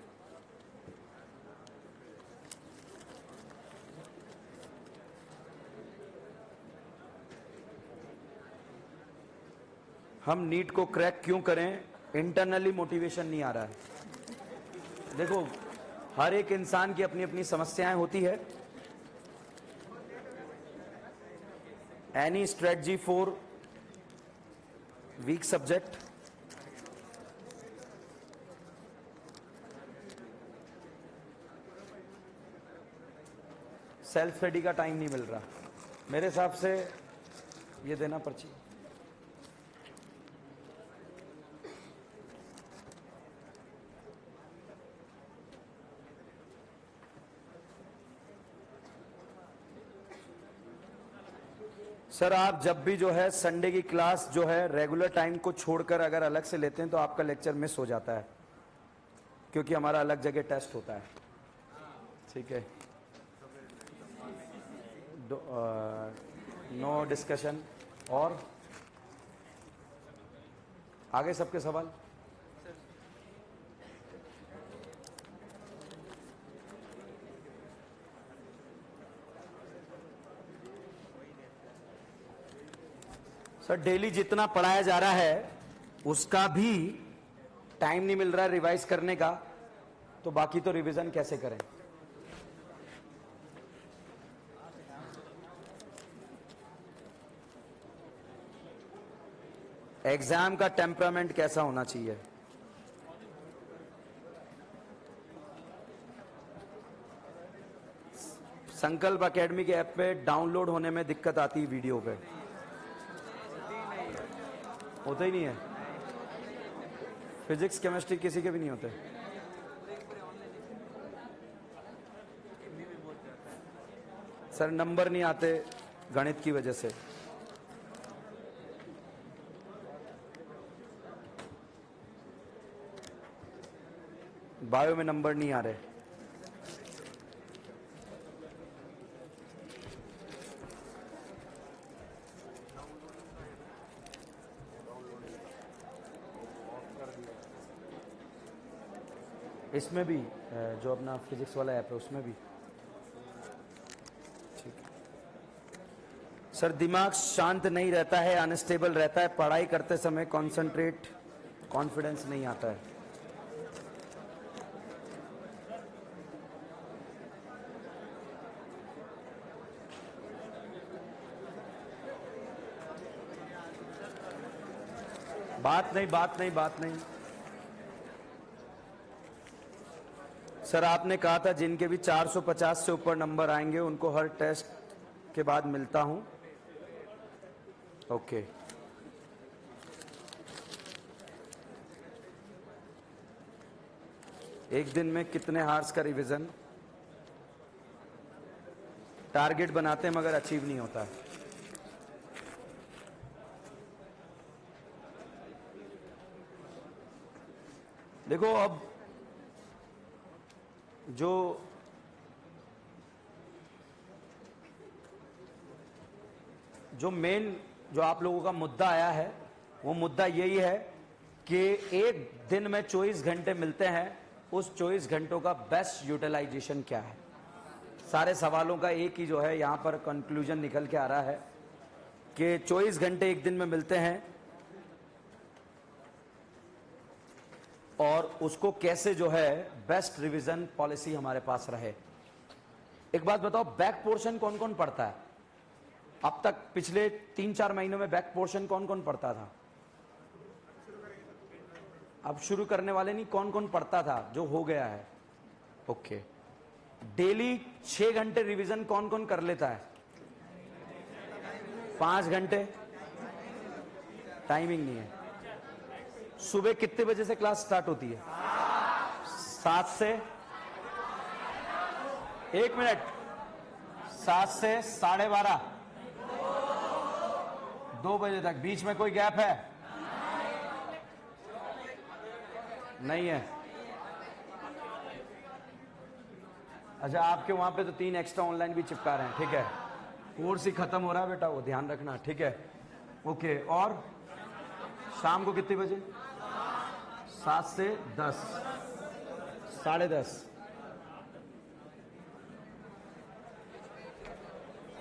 A: हम नीट को क्रैक क्यों करें? इंटरनली मोटिवेशन नहीं आ रहा है। देखो, हर एक इंसान की अपनी अपनी समस्याएं होती है। Any strategy for weak subject? Self study का टाइम नहीं मिल रहा मेरे हिसाब से। ये देना पर्ची। सर आप जब भी जो है संडे की क्लास जो है रेगुलर टाइम को छोड़कर अगर अलग से लेते हैं तो आपका लेक्चर मिस हो जाता है, क्योंकि हमारा अलग जगह टेस्ट होता है, ठीक है। No discussion. और आगे सबके सवाल? सर डेली जितना पढ़ाया जा रहा है उसका भी टाइम नहीं मिल रहा है रिवाइज करने का, तो बाकी तो रिवीजन कैसे करें? एग्जाम का टेम्परामेंट कैसा होना चाहिए? संकल्प एकेडमी के ऐप पे डाउनलोड होने में दिक्कत आती है, वीडियो पे होता ही नहीं है। फिजिक्स केमिस्ट्री किसी के भी नहीं होते। सर नंबर नहीं आते गणित की वजह से। बायो में नंबर नहीं आ रहे। इसमें भी जो अपना फिजिक्स वाला ऐप है उसमें भी, ठीक है। सर दिमाग शांत नहीं रहता है, अनस्टेबल रहता है, पढ़ाई करते समय कंसंट्रेट, कॉन्फिडेंस नहीं आता है। बात नहीं। सर आपने कहा था जिनके भी 450 से ऊपर नंबर आएंगे उनको हर टेस्ट के बाद मिलता हूं। ओके। एक दिन में कितने हार्स का रिवीजन? टारगेट बनाते हैं मगर अचीव नहीं होता है। देखो अब जो मेन जो आप लोगों का मुद्दा आया है वो मुद्दा यही है कि एक दिन में 24 घंटे मिलते हैं, उस 24 घंटों का बेस्ट यूटिलाइजेशन क्या है? सारे सवालों का एक ही जो है यहां पर कंक्लूजन निकल के आ रहा है कि 24 घंटे एक दिन में मिलते हैं और उसको कैसे जो है बेस्ट रिवीजन पॉलिसी हमारे पास रहे। एक बात बताओ, बैक पोर्शन कौन कौन पढ़ता है? अब तक पिछले 3-4 महीनों में बैक पोर्शन कौन कौन पढ़ता था? अब शुरू करने वाले नहीं, कौन कौन पढ़ता था जो हो गया है? ओके। डेली 6 घंटे रिवीजन कौन कौन कर लेता है? 5 घंटे टाइमिंग नहीं है। सुबह कितने बजे से क्लास स्टार्ट होती है? 7 से 1 मिनट 7 से 12:30 2 बजे तक। बीच में कोई गैप है? नहीं है। अच्छा, आपके वहां पे तो 3 एक्स्ट्रा ऑनलाइन भी चिपका रहे हैं, ठीक है। कोर्स ही खत्म हो रहा है बेटा, वो ध्यान रखना, ठीक है। ओके, और शाम को कितने बजे? 7 से 10 10:30।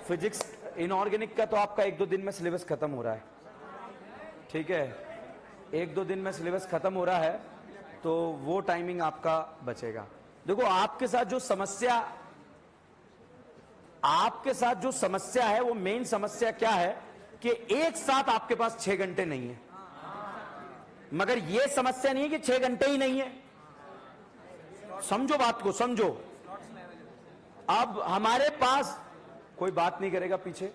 A: फिजिक्स इनऑर्गेनिक का तो आपका 1-2 दिन में सिलेबस खत्म हो रहा है, ठीक है। 1-2 दिन में सिलेबस खत्म हो रहा है, तो वो टाइमिंग आपका बचेगा। देखो, आपके साथ जो समस्या है वो मेन समस्या क्या है कि एक साथ आपके पास 6 घंटे नहीं है। मगर ये समस्या नहीं है कि 6 घंटे ही नहीं है। समझो बात को, समझो। अब हमारे पास कोई बात नहीं करेगा पीछे।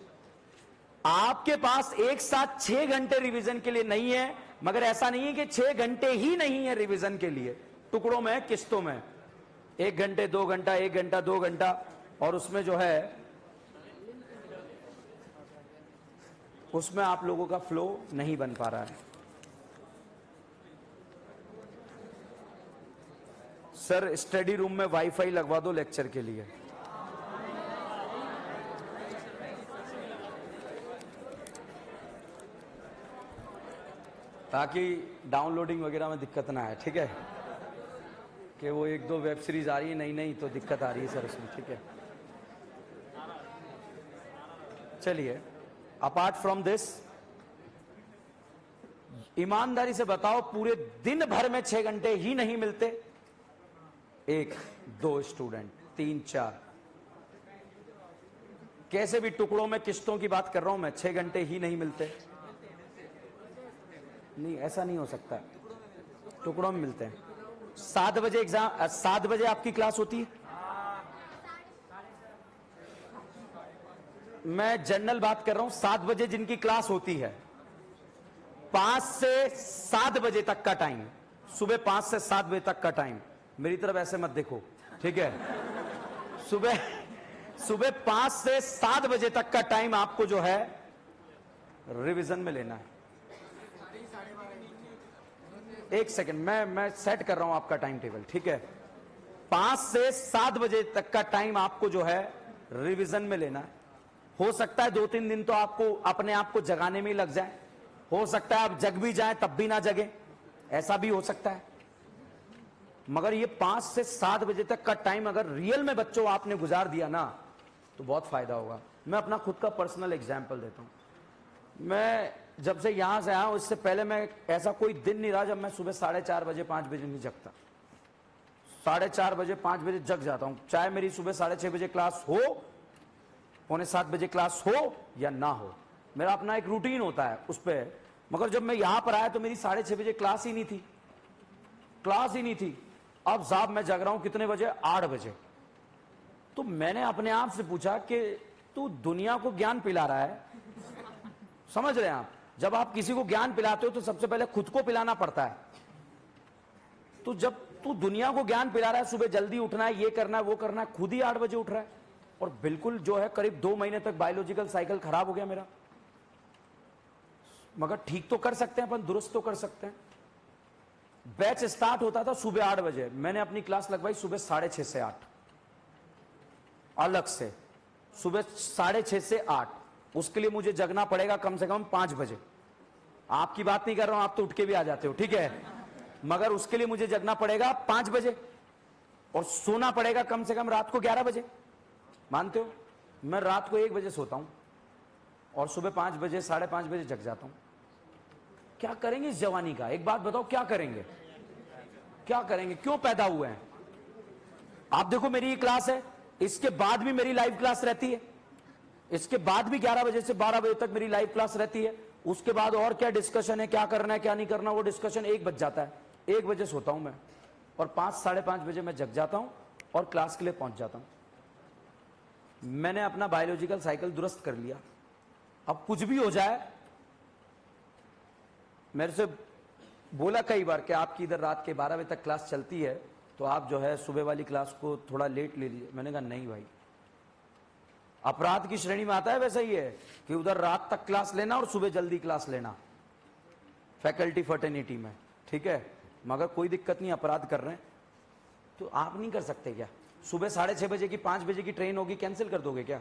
A: आपके पास एक साथ 6 घंटे रिवीजन के लिए नहीं है, मगर ऐसा नहीं है कि 6 घंटे ही नहीं है रिवीजन के लिए। टुकड़ों में, किस्तों में, 1 घंटे 2 घंटा, 1 घंटा 2 घंटा, और उसमें जो है उसमें आप लोगों का फ्लो नहीं बन पा रहा है। सर, स्टडी रूम में वाईफाई लगवा दो लेक्चर के लिए। ताकि डाउनलोडिंग वगैरह में दिक्कत ना आए, ठीक है। कि वो 1-2 वेब सीरीज आ रही है नहीं तो दिक्कत आ रही है सर उसमें, ठीक है। चलिए, अपार्ट फ्रॉम दिस, ईमानदारी से बताओ, पूरे दिन भर में 6 घंटे ही नहीं मिलते? 1, 2 स्टूडेंट, 3, 4, कैसे भी टुकड़ों में, किस्तों की बात कर रहा हूं मैं, 6 घंटे ही नहीं मिलते? नहीं, ऐसा नहीं हो सकता। टुकड़ों में मिलते हैं। 7 बजे एग्जाम, 7 बजे आपकी क्लास होती है? मैं जनरल बात कर रहा हूं। 7 बजे जिनकी क्लास होती है, 5 से 7 बजे तक का टाइम, सुबह 5 से 7 बजे तक का टाइम, मेरी तरफ ऐसे मत देखो, ठीक है। सुबह 5 से 7 बजे तक का टाइम आपको जो है रिवीजन में लेना है। एक सेकंड, मैं सेट कर रहा हूं आपका टाइम टेबल, ठीक है। 5 से 7 बजे तक का टाइम आपको जो है रिवीजन में लेना है। हो सकता है 2-3 दिन तो आपको अपने आप को जगाने में ही लग जाए, हो सकता है आप जग भी जाए तब भी ना जगे, ऐसा भी हो सकता है। मगर ये 5 से 7 बजे तक का टाइम अगर रियल में बच्चों आपने गुजार दिया ना, तो बहुत फायदा होगा। मैं अपना खुद का पर्सनल एग्जाम्पल देता हूं। मैं जब से यहां से आया हूं, इससे पहले मैं ऐसा कोई दिन नहीं रहा जब मैं सुबह 4:30 बजे 5 बजे नहीं जगता। 4:30 बजे 5 बजे जग जाता हूं, चाहे मेरी सुबह 6:30 बजे क्लास हो, 6:45 बजे क्लास हो या ना हो। मेरा अपना एक रूटीन होता है उस पर। मगर जब मैं यहां पर आया तो मेरी 6:30 बजे क्लास ही नहीं थी, क्लास ही नहीं थी। अब साहब मैं जग रहा हूं कितने बजे? 8 बजे। तो मैंने अपने आप से पूछा कि तू दुनिया को ज्ञान पिला रहा है, समझ रहे हैं आप? जब आप किसी को ज्ञान पिलाते हो तो सबसे पहले खुद को पिलाना पड़ता है। तो जब तू दुनिया को ज्ञान पिला रहा है, सुबह जल्दी उठना है, ये करना है, वो करना है, खुद ही 8 बजे उठ रहा है, और बिल्कुल जो है करीब 2 महीने तक बायोलॉजिकल साइकिल खराब हो गया मेरा। मगर ठीक तो कर सकते हैं अपन, दुरुस्त तो कर सकते हैं। बैच स्टार्ट होता था सुबह 8 बजे, मैंने अपनी क्लास लगवाई सुबह 6:30 से 8, अलग से सुबह 6:30 से 8। उसके लिए मुझे जगना पड़ेगा कम से कम 5 बजे। आपकी बात नहीं कर रहा हूं, आप तो उठ के भी आ जाते हो, ठीक है। मगर उसके लिए मुझे जगना पड़ेगा 5 बजे, और सोना पड़ेगा कम से कम रात को 11 बजे। मानते हो? मैं रात को 1 बजे सोता हूं और सुबह 5 बजे 5:30 बजे जग जाता हूं। क्या करेंगे इस जवानी का? एक बात बताओ, क्या करेंगे? क्या करेंगे? क्यों पैदा हुए हैं? आप देखो, मेरी ये क्लास है, इसके बाद भी मेरी लाइव क्लास रहती है, इसके बाद भी 11 बजे से 12 बजे तक मेरी लाइव क्लास रहती है। उसके बाद और क्या डिस्कशन है, क्या करना है क्या नहीं करना, वो डिस्कशन 1 बज जाता है। 1 बजे सोता हूं मैं, और 5 साढ़े 5 बजे मैं जग जाता हूं और क्लास के लिए पहुंच जाता हूं। मैंने अपना बायोलॉजिकल साइकिल दुरुस्त कर लिया। अब कुछ भी हो जाए, मेरे से बोला कई बार कि आपकी इधर रात के 12 बजे तक क्लास चलती है तो आप जो है सुबह वाली क्लास को थोड़ा लेट ले लीजिए। मैंने कहा नहीं भाई, अपराध की श्रेणी में आता है वैसा ही है कि उधर रात तक क्लास लेना और सुबह जल्दी क्लास लेना फैकल्टी फर्टर्निटी में, ठीक है। मगर कोई दिक्कत नहीं, अपराध कर रहे हैं तो आप नहीं कर सकते क्या? सुबह 6:30 बजे की 5 बजे की ट्रेन होगी, कैंसिल कर दोगे क्या?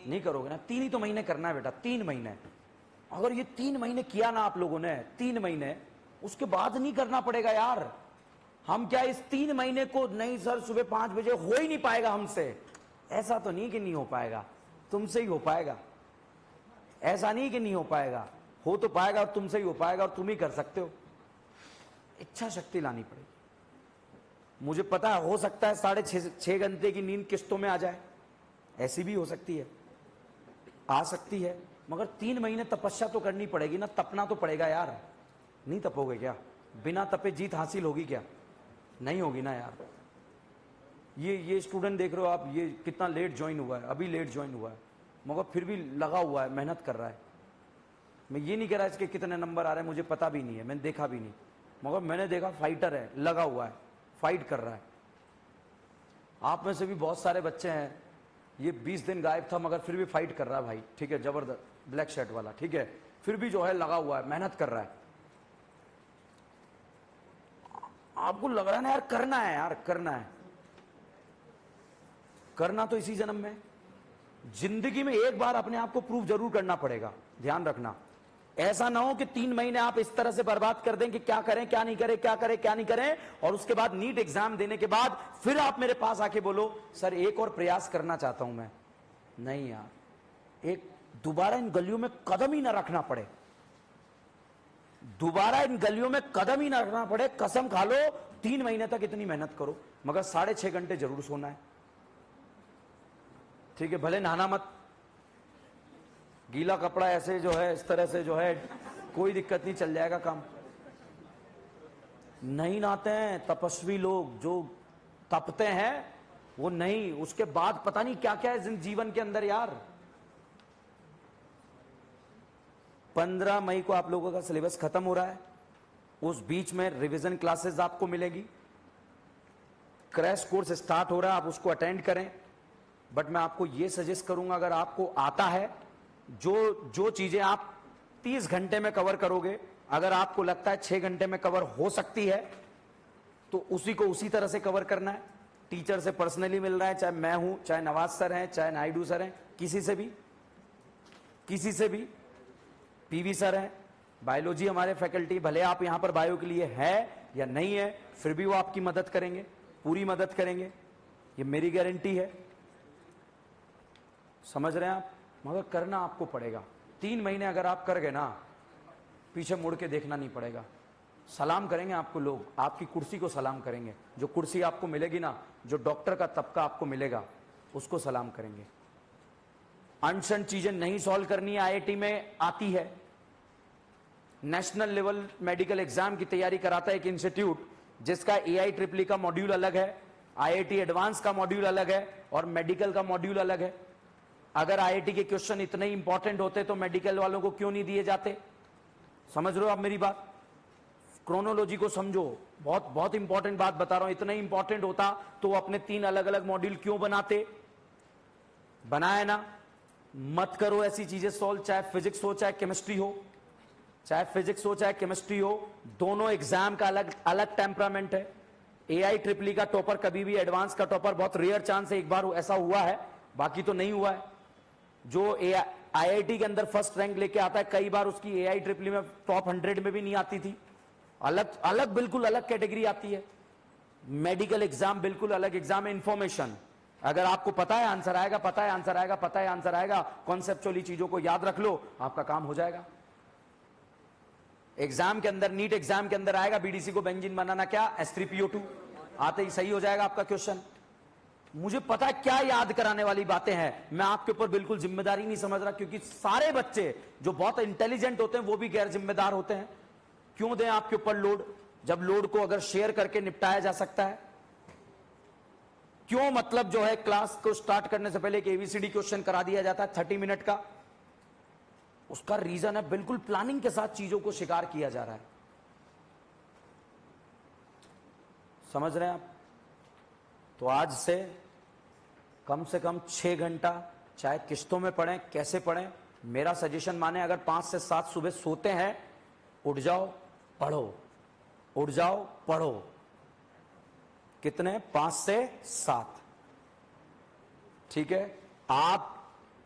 A: नहीं करोगे ना। 3 ही तो महीने करना है बेटा, 3 महीने। अगर ये 3 महीने किया ना आप लोगों ने, 3 महीने, उसके बाद नहीं करना पड़ेगा यार। हम क्या इस 3 महीने को, नहीं सर सुबह 5 बजे हो ही नहीं पाएगा हमसे, ऐसा तो नहीं कि नहीं हो पाएगा, तुमसे ही हो पाएगा। ऐसा नहीं कि नहीं हो पाएगा, हो तो पाएगा और तुमसे ही हो पाएगा और तुम ही कर सकते हो। इच्छा शक्ति लानी पड़ेगी। मुझे पता है हो सकता है 6.5 घंटे की नींद किस्तों में आ जाए, ऐसी भी हो सकती है, आ सकती है, मगर 3 महीने तपस्या तो करनी पड़ेगी ना, तपना तो पड़ेगा यार। नहीं तपोगे क्या? बिना तपे जीत हासिल होगी क्या? नहीं होगी ना यार। ये स्टूडेंट देख रहे हो आप, ये कितना लेट ज्वाइन हुआ है, अभी लेट ज्वाइन हुआ है, मगर फिर भी लगा हुआ है, मेहनत कर रहा है। मैं ये नहीं कह रहा इसके कितने नंबर आ रहे हैं, मुझे पता भी नहीं है, मैंने देखा भी नहीं, मगर मैंने देखा फाइटर है, लगा हुआ है, फाइट कर रहा है। आप में से भी बहुत सारे बच्चे हैं, ये 20 दिन गायब था मगर फिर भी फाइट कर रहा है भाई, ठीक है, जबरदस्त, ब्लैक शर्ट वाला, ठीक है, फिर भी जो है लगा हुआ है, मेहनत कर रहा है। आपको लग रहा है ना यार, करना है यार, करना है, करना तो इसी जन्म में। जिंदगी में एक बार अपने आप को प्रूव जरूर करना पड़ेगा, ध्यान रखना। ऐसा ना हो कि 3 महीने आप इस तरह से बर्बाद कर दें कि क्या करें क्या नहीं करें, क्या करें क्या नहीं करें, और उसके बाद नीट एग्जाम देने के बाद फिर आप मेरे पास आके बोलो सर एक और प्रयास करना चाहता हूं मैं। नहीं यार, एक दोबारा इन गलियों में कदम ही ना रखना पड़े, दोबारा इन गलियों में कदम ही ना रखना पड़े। कसम खा लो 3 महीने तक इतनी मेहनत करो, मगर 6.5 घंटे जरूर सोना है, ठीक है। भले नहाना मत, गीला कपड़ा ऐसे जो है इस तरह से जो है, कोई दिक्कत नहीं, चल जाएगा काम। नहीं नहाते हैं तपस्वी लोग, जो तपते हैं वो नहीं, उसके बाद पता नहीं क्या क्या है जीवन के अंदर यार। 15 मई को आप लोगों का सिलेबस खत्म हो रहा है, उस बीच में रिवीजन क्लासेस आपको मिलेगी, क्रैश कोर्स स्टार्ट हो रहा है, आप उसको अटेंड करें। बट मैं आपको यह सजेस्ट करूंगा, अगर आपको आता है, जो चीजें आप 30 घंटे में कवर करोगे, अगर आपको लगता है 6 घंटे में कवर हो सकती है तो उसी को उसी तरह से कवर करना है। टीचर से पर्सनली मिल रहा है, चाहे मैं हूं, चाहे नवाज सर हैं, चाहे नायडू सर हैं, किसी से भी, पीवी सर हैं, बायोलॉजी हमारे फैकल्टी, भले आप यहां पर बायो के लिए है या नहीं है, फिर भी वो आपकी मदद करेंगे, पूरी मदद करेंगे, ये मेरी गारंटी है। समझ रहे हैं आप? मगर करना आपको पड़ेगा। 3 महीने अगर आप कर गए ना, पीछे मुड़ के देखना नहीं पड़ेगा। सलाम करेंगे आपको लोग, आपकी कुर्सी को सलाम करेंगे। जो कुर्सी आपको मिलेगी ना, जो डॉक्टर का तबका आपको मिलेगा, उसको सलाम करेंगे। अनशन चीजें नहीं सॉल्व करनी है, आईआईटी में आती है। नेशनल लेवल मेडिकल एग्जाम की तैयारी कराता है एक इंस्टीट्यूट, जिसका AIEEE का मॉड्यूल अलग है, IIT एडवांस का मॉड्यूल अलग है और मेडिकल का मॉड्यूल अलग है। अगर IIT के क्वेश्चन इतने इंपॉर्टेंट होते तो मेडिकल वालों को क्यों नहीं दिए जाते? समझ रहे हो आप मेरी बात? क्रोनोलॉजी को समझो, बहुत बहुत इंपॉर्टेंट बात बता रहा हूं। इतना इंपॉर्टेंट होता तो वो अपने 3 अलग अलग मॉड्यूल क्यों बनाते? बनाए ना। मत करो ऐसी चीजें सॉल्व, चाहे फिजिक्स हो चाहे केमिस्ट्री हो, चाहे फिजिक्स हो चाहे केमिस्ट्री हो, दोनों एग्जाम का अलग अलग टेम्परामेंट है। AIEEE का टॉपर कभी भी एडवांस का टॉपर, बहुत रेयर चांस है, एक बार ऐसा हुआ है, बाकी तो नहीं हुआ है। जो IIT के अंदर फर्स्ट रैंक लेके आता है, कई बार उसकी AIEEE में टॉप 100 में भी नहीं आती थी। अलग अलग, बिल्कुल अलग कैटेगरी आती है। मेडिकल एग्जाम बिल्कुल अलग एग्जाम है। इंफॉर्मेशन, अगर आपको पता है आंसर आएगा, पता है आंसर आएगा, पता है आंसर आएगा, कॉन्सेप्चुअली चीजों को याद रख लो, आपका काम हो जाएगा। एग्जाम के अंदर, नीट एग्जाम के अंदर आएगा BDC को बेंजीन बनाना क्या, H3PO2, आते ही सही हो जाएगा आपका क्वेश्चन। मुझे पता है क्या याद कराने वाली बातें हैं, मैं आपके ऊपर बिल्कुल जिम्मेदारी नहीं समझ रहा, क्योंकि सारे बच्चे जो बहुत इंटेलिजेंट होते हैं वो भी गैर जिम्मेदार होते हैं। क्यों दें आपके ऊपर लोड, जब लोड को अगर शेयर करके निपटाया जा सकता है? क्यों मतलब जो है क्लास को स्टार्ट करने से पहले एक ABCD क्वेश्चन करा दिया जाता है 30 मिनट का, उसका रीजन है बिल्कुल प्लानिंग के साथ चीजों को शिकार किया जा रहा है। समझ रहे हैं आप? तो आज से कम 6 घंटा चाहे किश्तों में पढ़ें, कैसे पढ़ें, मेरा सजेशन माने, अगर 5 से 7 सुबह सोते हैं, उठ जाओ पढ़ो, उठ जाओ पढ़ो। कितने? 5 से 7। ठीक है। आप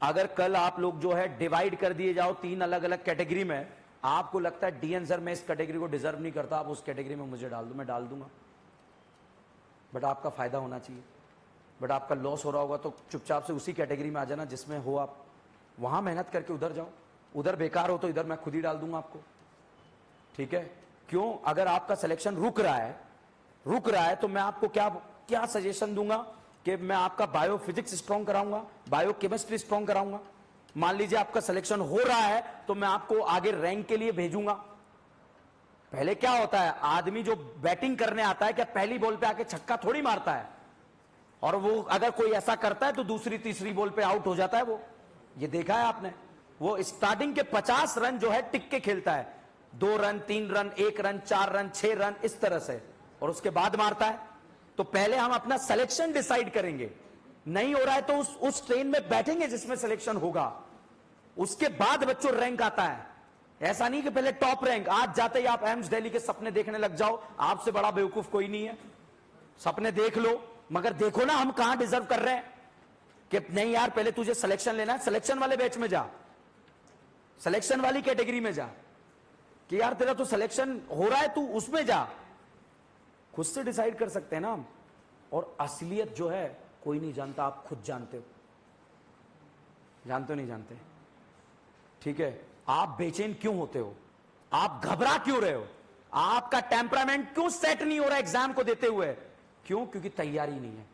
A: अगर कल आप लोग जो है डिवाइड कर दिए जाओ 3 अलग अलग कैटेगरी में, आपको लगता है डीएन सर मैं इस कैटेगरी को डिजर्व नहीं करता, आप उस कैटेगरी में मुझे डाल दो, मैं डाल दूंगा, बट आपका फायदा होना चाहिए। बट आपका लॉस हो रहा होगा तो चुपचाप से उसी कैटेगरी में आ जाना जिसमें हो आप, वहां मेहनत करके उधर जाओ। उधर बेकार हो तो इधर मैं खुद ही डाल दूंगा आपको। ठीक है। क्यों? अगर आपका सिलेक्शन रुक रहा है तो मैं आपको क्या सजेशन दूंगा कि मैं आपका बायो फिजिक्स स्ट्रॉन्ग कराऊंगा, बायो केमिस्ट्री स्ट्रॉन्ग कराऊंगा। मान लीजिए आपका सिलेक्शन हो रहा है तो मैं आपको आगे रैंक के लिए भेजूंगा। पहले क्या होता है, आदमी जो बैटिंग करने आता है क्या पहली बॉल पे आके छक्का थोड़ी मारता है, और वो अगर कोई ऐसा करता है तो दूसरी तीसरी बॉल पे आउट हो जाता है। वो ये देखा है आपने, वो स्टार्टिंग के 50 रन जो है टिक के खेलता है, 2 run 3 run 1 run 4 run 6 run इस तरह से, और उसके बाद मारता है। तो पहले हम अपना सिलेक्शन डिसाइड करेंगे, नहीं हो रहा है तो उस ट्रेन में बैठेंगे जिसमें सिलेक्शन होगा, उसके बाद बच्चों रैंक आता है। ऐसा नहीं कि पहले टॉप रैंक, आज जाते ही आप एम्स दिल्ली के सपने देखने लग जाओ, आपसे बड़ा बेवकूफ कोई नहीं है। सपने देख लो, मगर देखो ना हम कहां डिजर्व कर रहे हैं। कि नहीं यार पहले तुझे सिलेक्शन लेना है, सिलेक्शन वाले बैच में जा, सिलेक्शन वाली कैटेगरी में जा, कि यार तेरा तो सिलेक्शन हो रहा है तू उसमें जा। खुद से डिसाइड कर सकते हैं ना हम। और असलियत जो है कोई नहीं जानता, आप खुद जानते हो। जानते हो नहीं जानते? ठीक है। आप बेचैन क्यों होते हो? आप घबरा क्यों रहे हो? आपका टेम्परामेंट क्यों सेट नहीं हो रहा एग्जाम को देते हुए? क्यों? क्योंकि तैयारी नहीं है।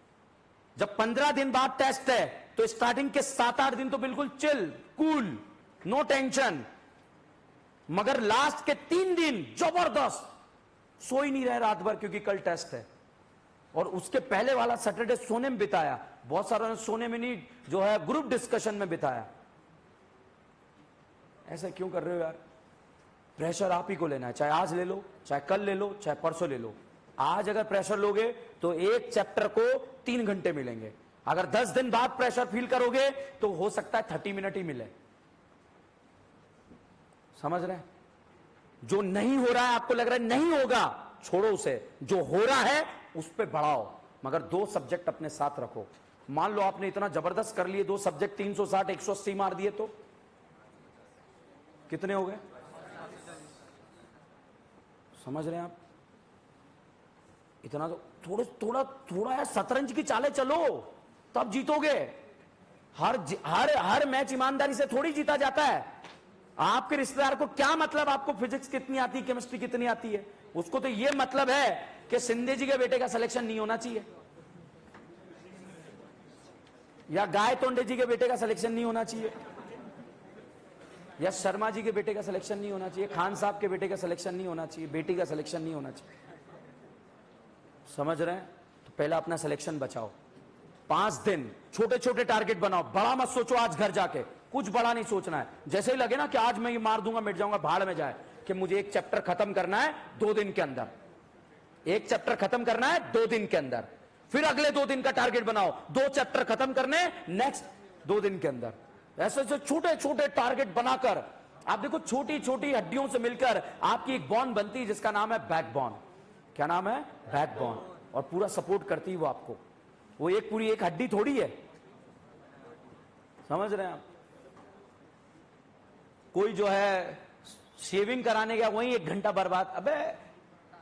A: जब 15 दिन बाद टेस्ट है तो स्टार्टिंग के 7-8 दिन तो बिल्कुल चिल, कूल, नो टेंशन, मगर लास्ट के 3 दिन जबरदस्त, सो ही नहीं रहे रात भर क्योंकि कल टेस्ट है। और उसके पहले वाला सैटरडे सोने में बिताया, बहुत सारों ने सोने में नहीं जो है ग्रुप डिस्कशन में बिताया। ऐसा क्यों कर रहे हो यार? प्रेशर आप ही को लेना है, चाहे आज ले लो, चाहे कल ले लो, चाहे परसों ले लो। आज अगर प्रेशर लोगे तो एक चैप्टर को 3 घंटे मिलेंगे, अगर 10 दिन बाद प्रेशर फील करोगे तो हो सकता है 30 मिनट ही मिले। समझ रहे हैं? जो नहीं हो रहा है, आपको लग रहा है नहीं होगा, छोड़ो उसे, जो हो रहा है उस पर बढ़ाओ, मगर 2 सब्जेक्ट अपने साथ रखो। मान लो आपने इतना जबरदस्त कर लिए, 2 सब्जेक्ट 360 180 मार दिए तो कितने हो गए? समझ रहे हैं आप? इतना तो थोड़ा यार शतरंज की चालें चलो, तब जीतोगे। हर मैच ईमानदारी से थोड़ी जीता जाता है। आपके रिश्तेदार को क्या मतलब आपको फिजिक्स कितनी आती है, केमिस्ट्री कितनी आती है? उसको तो यह मतलब है कि शिंदे जी के बेटे का सिलेक्शन नहीं होना चाहिए, या गाय तोंडे जी के बेटे का सिलेक्शन नहीं होना चाहिए, या शर्मा जी के बेटे का सिलेक्शन नहीं होना चाहिए, खान साहब के बेटे का सिलेक्शन नहीं होना चाहिए, बेटी का सिलेक्शन नहीं होना चाहिए। समझ रहे हैं? तो पहला अपना सिलेक्शन बचाओ। 5 दिन छोटे छोटे टारगेट बनाओ, बड़ा मत सोचो। आज घर जाके कुछ बड़ा नहीं सोचना है। जैसे ही लगे ना कि आज मैं ये मार दूंगा मिट जाऊंगा, भाड़ में जाए, कि मुझे एक चैप्टर खत्म करना है 2 दिन के अंदर, एक चैप्टर खत्म करना है 2 दिन के अंदर, फिर अगले 2 दिन का टारगेट बनाओ, 2 चैप्टर खत्म करने नेक्स्ट 2 दिन के अंदर। ऐसे छोटे छोटे टारगेट बनाकर आप देखो, छोटी छोटी हड्डियों से मिलकर आपकी एक बॉन्ड बनती है जिसका नाम है बैकबोन। क्या नाम है? बैकबोन। और पूरा सपोर्ट करती है वो आपको। वो पूरी एक हड्डी थोड़ी है। समझ रहे हैं आप? कोई जो है शेविंग कराने गया, वहीं 1 घंटा बर्बाद। अबे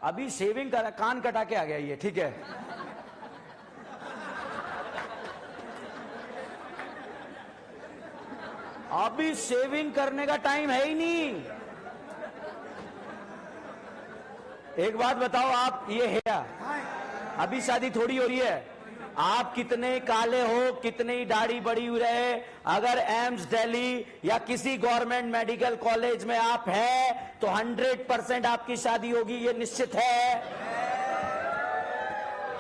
A: अभी शेविंग करा, कान कटा के आ गया ये, ठीक है। अभी शेविंग करने का टाइम है ही नहीं। एक बात बताओ, आप ये है क्या? अभी शादी थोड़ी हो रही है। आप कितने काले हो, कितनी दाढ़ी बड़ी हुई रहे, अगर एम्स दिल्ली या किसी गवर्नमेंट मेडिकल कॉलेज में आप हैं तो 100% आपकी शादी होगी, ये निश्चित है।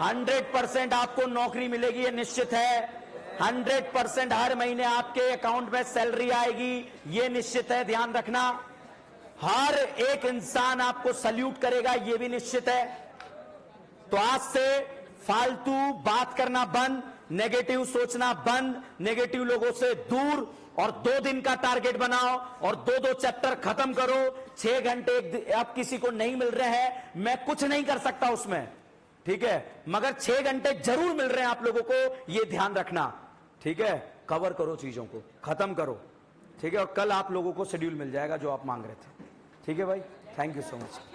A: 100% आपको नौकरी मिलेगी, ये निश्चित है। 100% हर महीने आपके अकाउंट में सैलरी आएगी, ये निश्चित है, ध्यान रखना। हर एक इंसान आपको सल्यूट करेगा, ये भी निश्चित है। तो आज से फालतू बात करना बंद, नेगेटिव सोचना बंद, नेगेटिव लोगों से दूर, और 2 दिन का टारगेट बनाओ और 2-2 चैप्टर खत्म करो। 6 घंटे अब किसी को नहीं मिल रहे हैं, मैं कुछ नहीं कर सकता उसमें, ठीक है, मगर 6 घंटे जरूर मिल रहे हैं आप लोगों को, ये ध्यान रखना, ठीक है। कवर करो, चीजों को खत्म करो, ठीक है, और कल आप लोगों को शेड्यूल मिल जाएगा जो आप मांग रहे थे, ठीक है भाई। Thank you so much.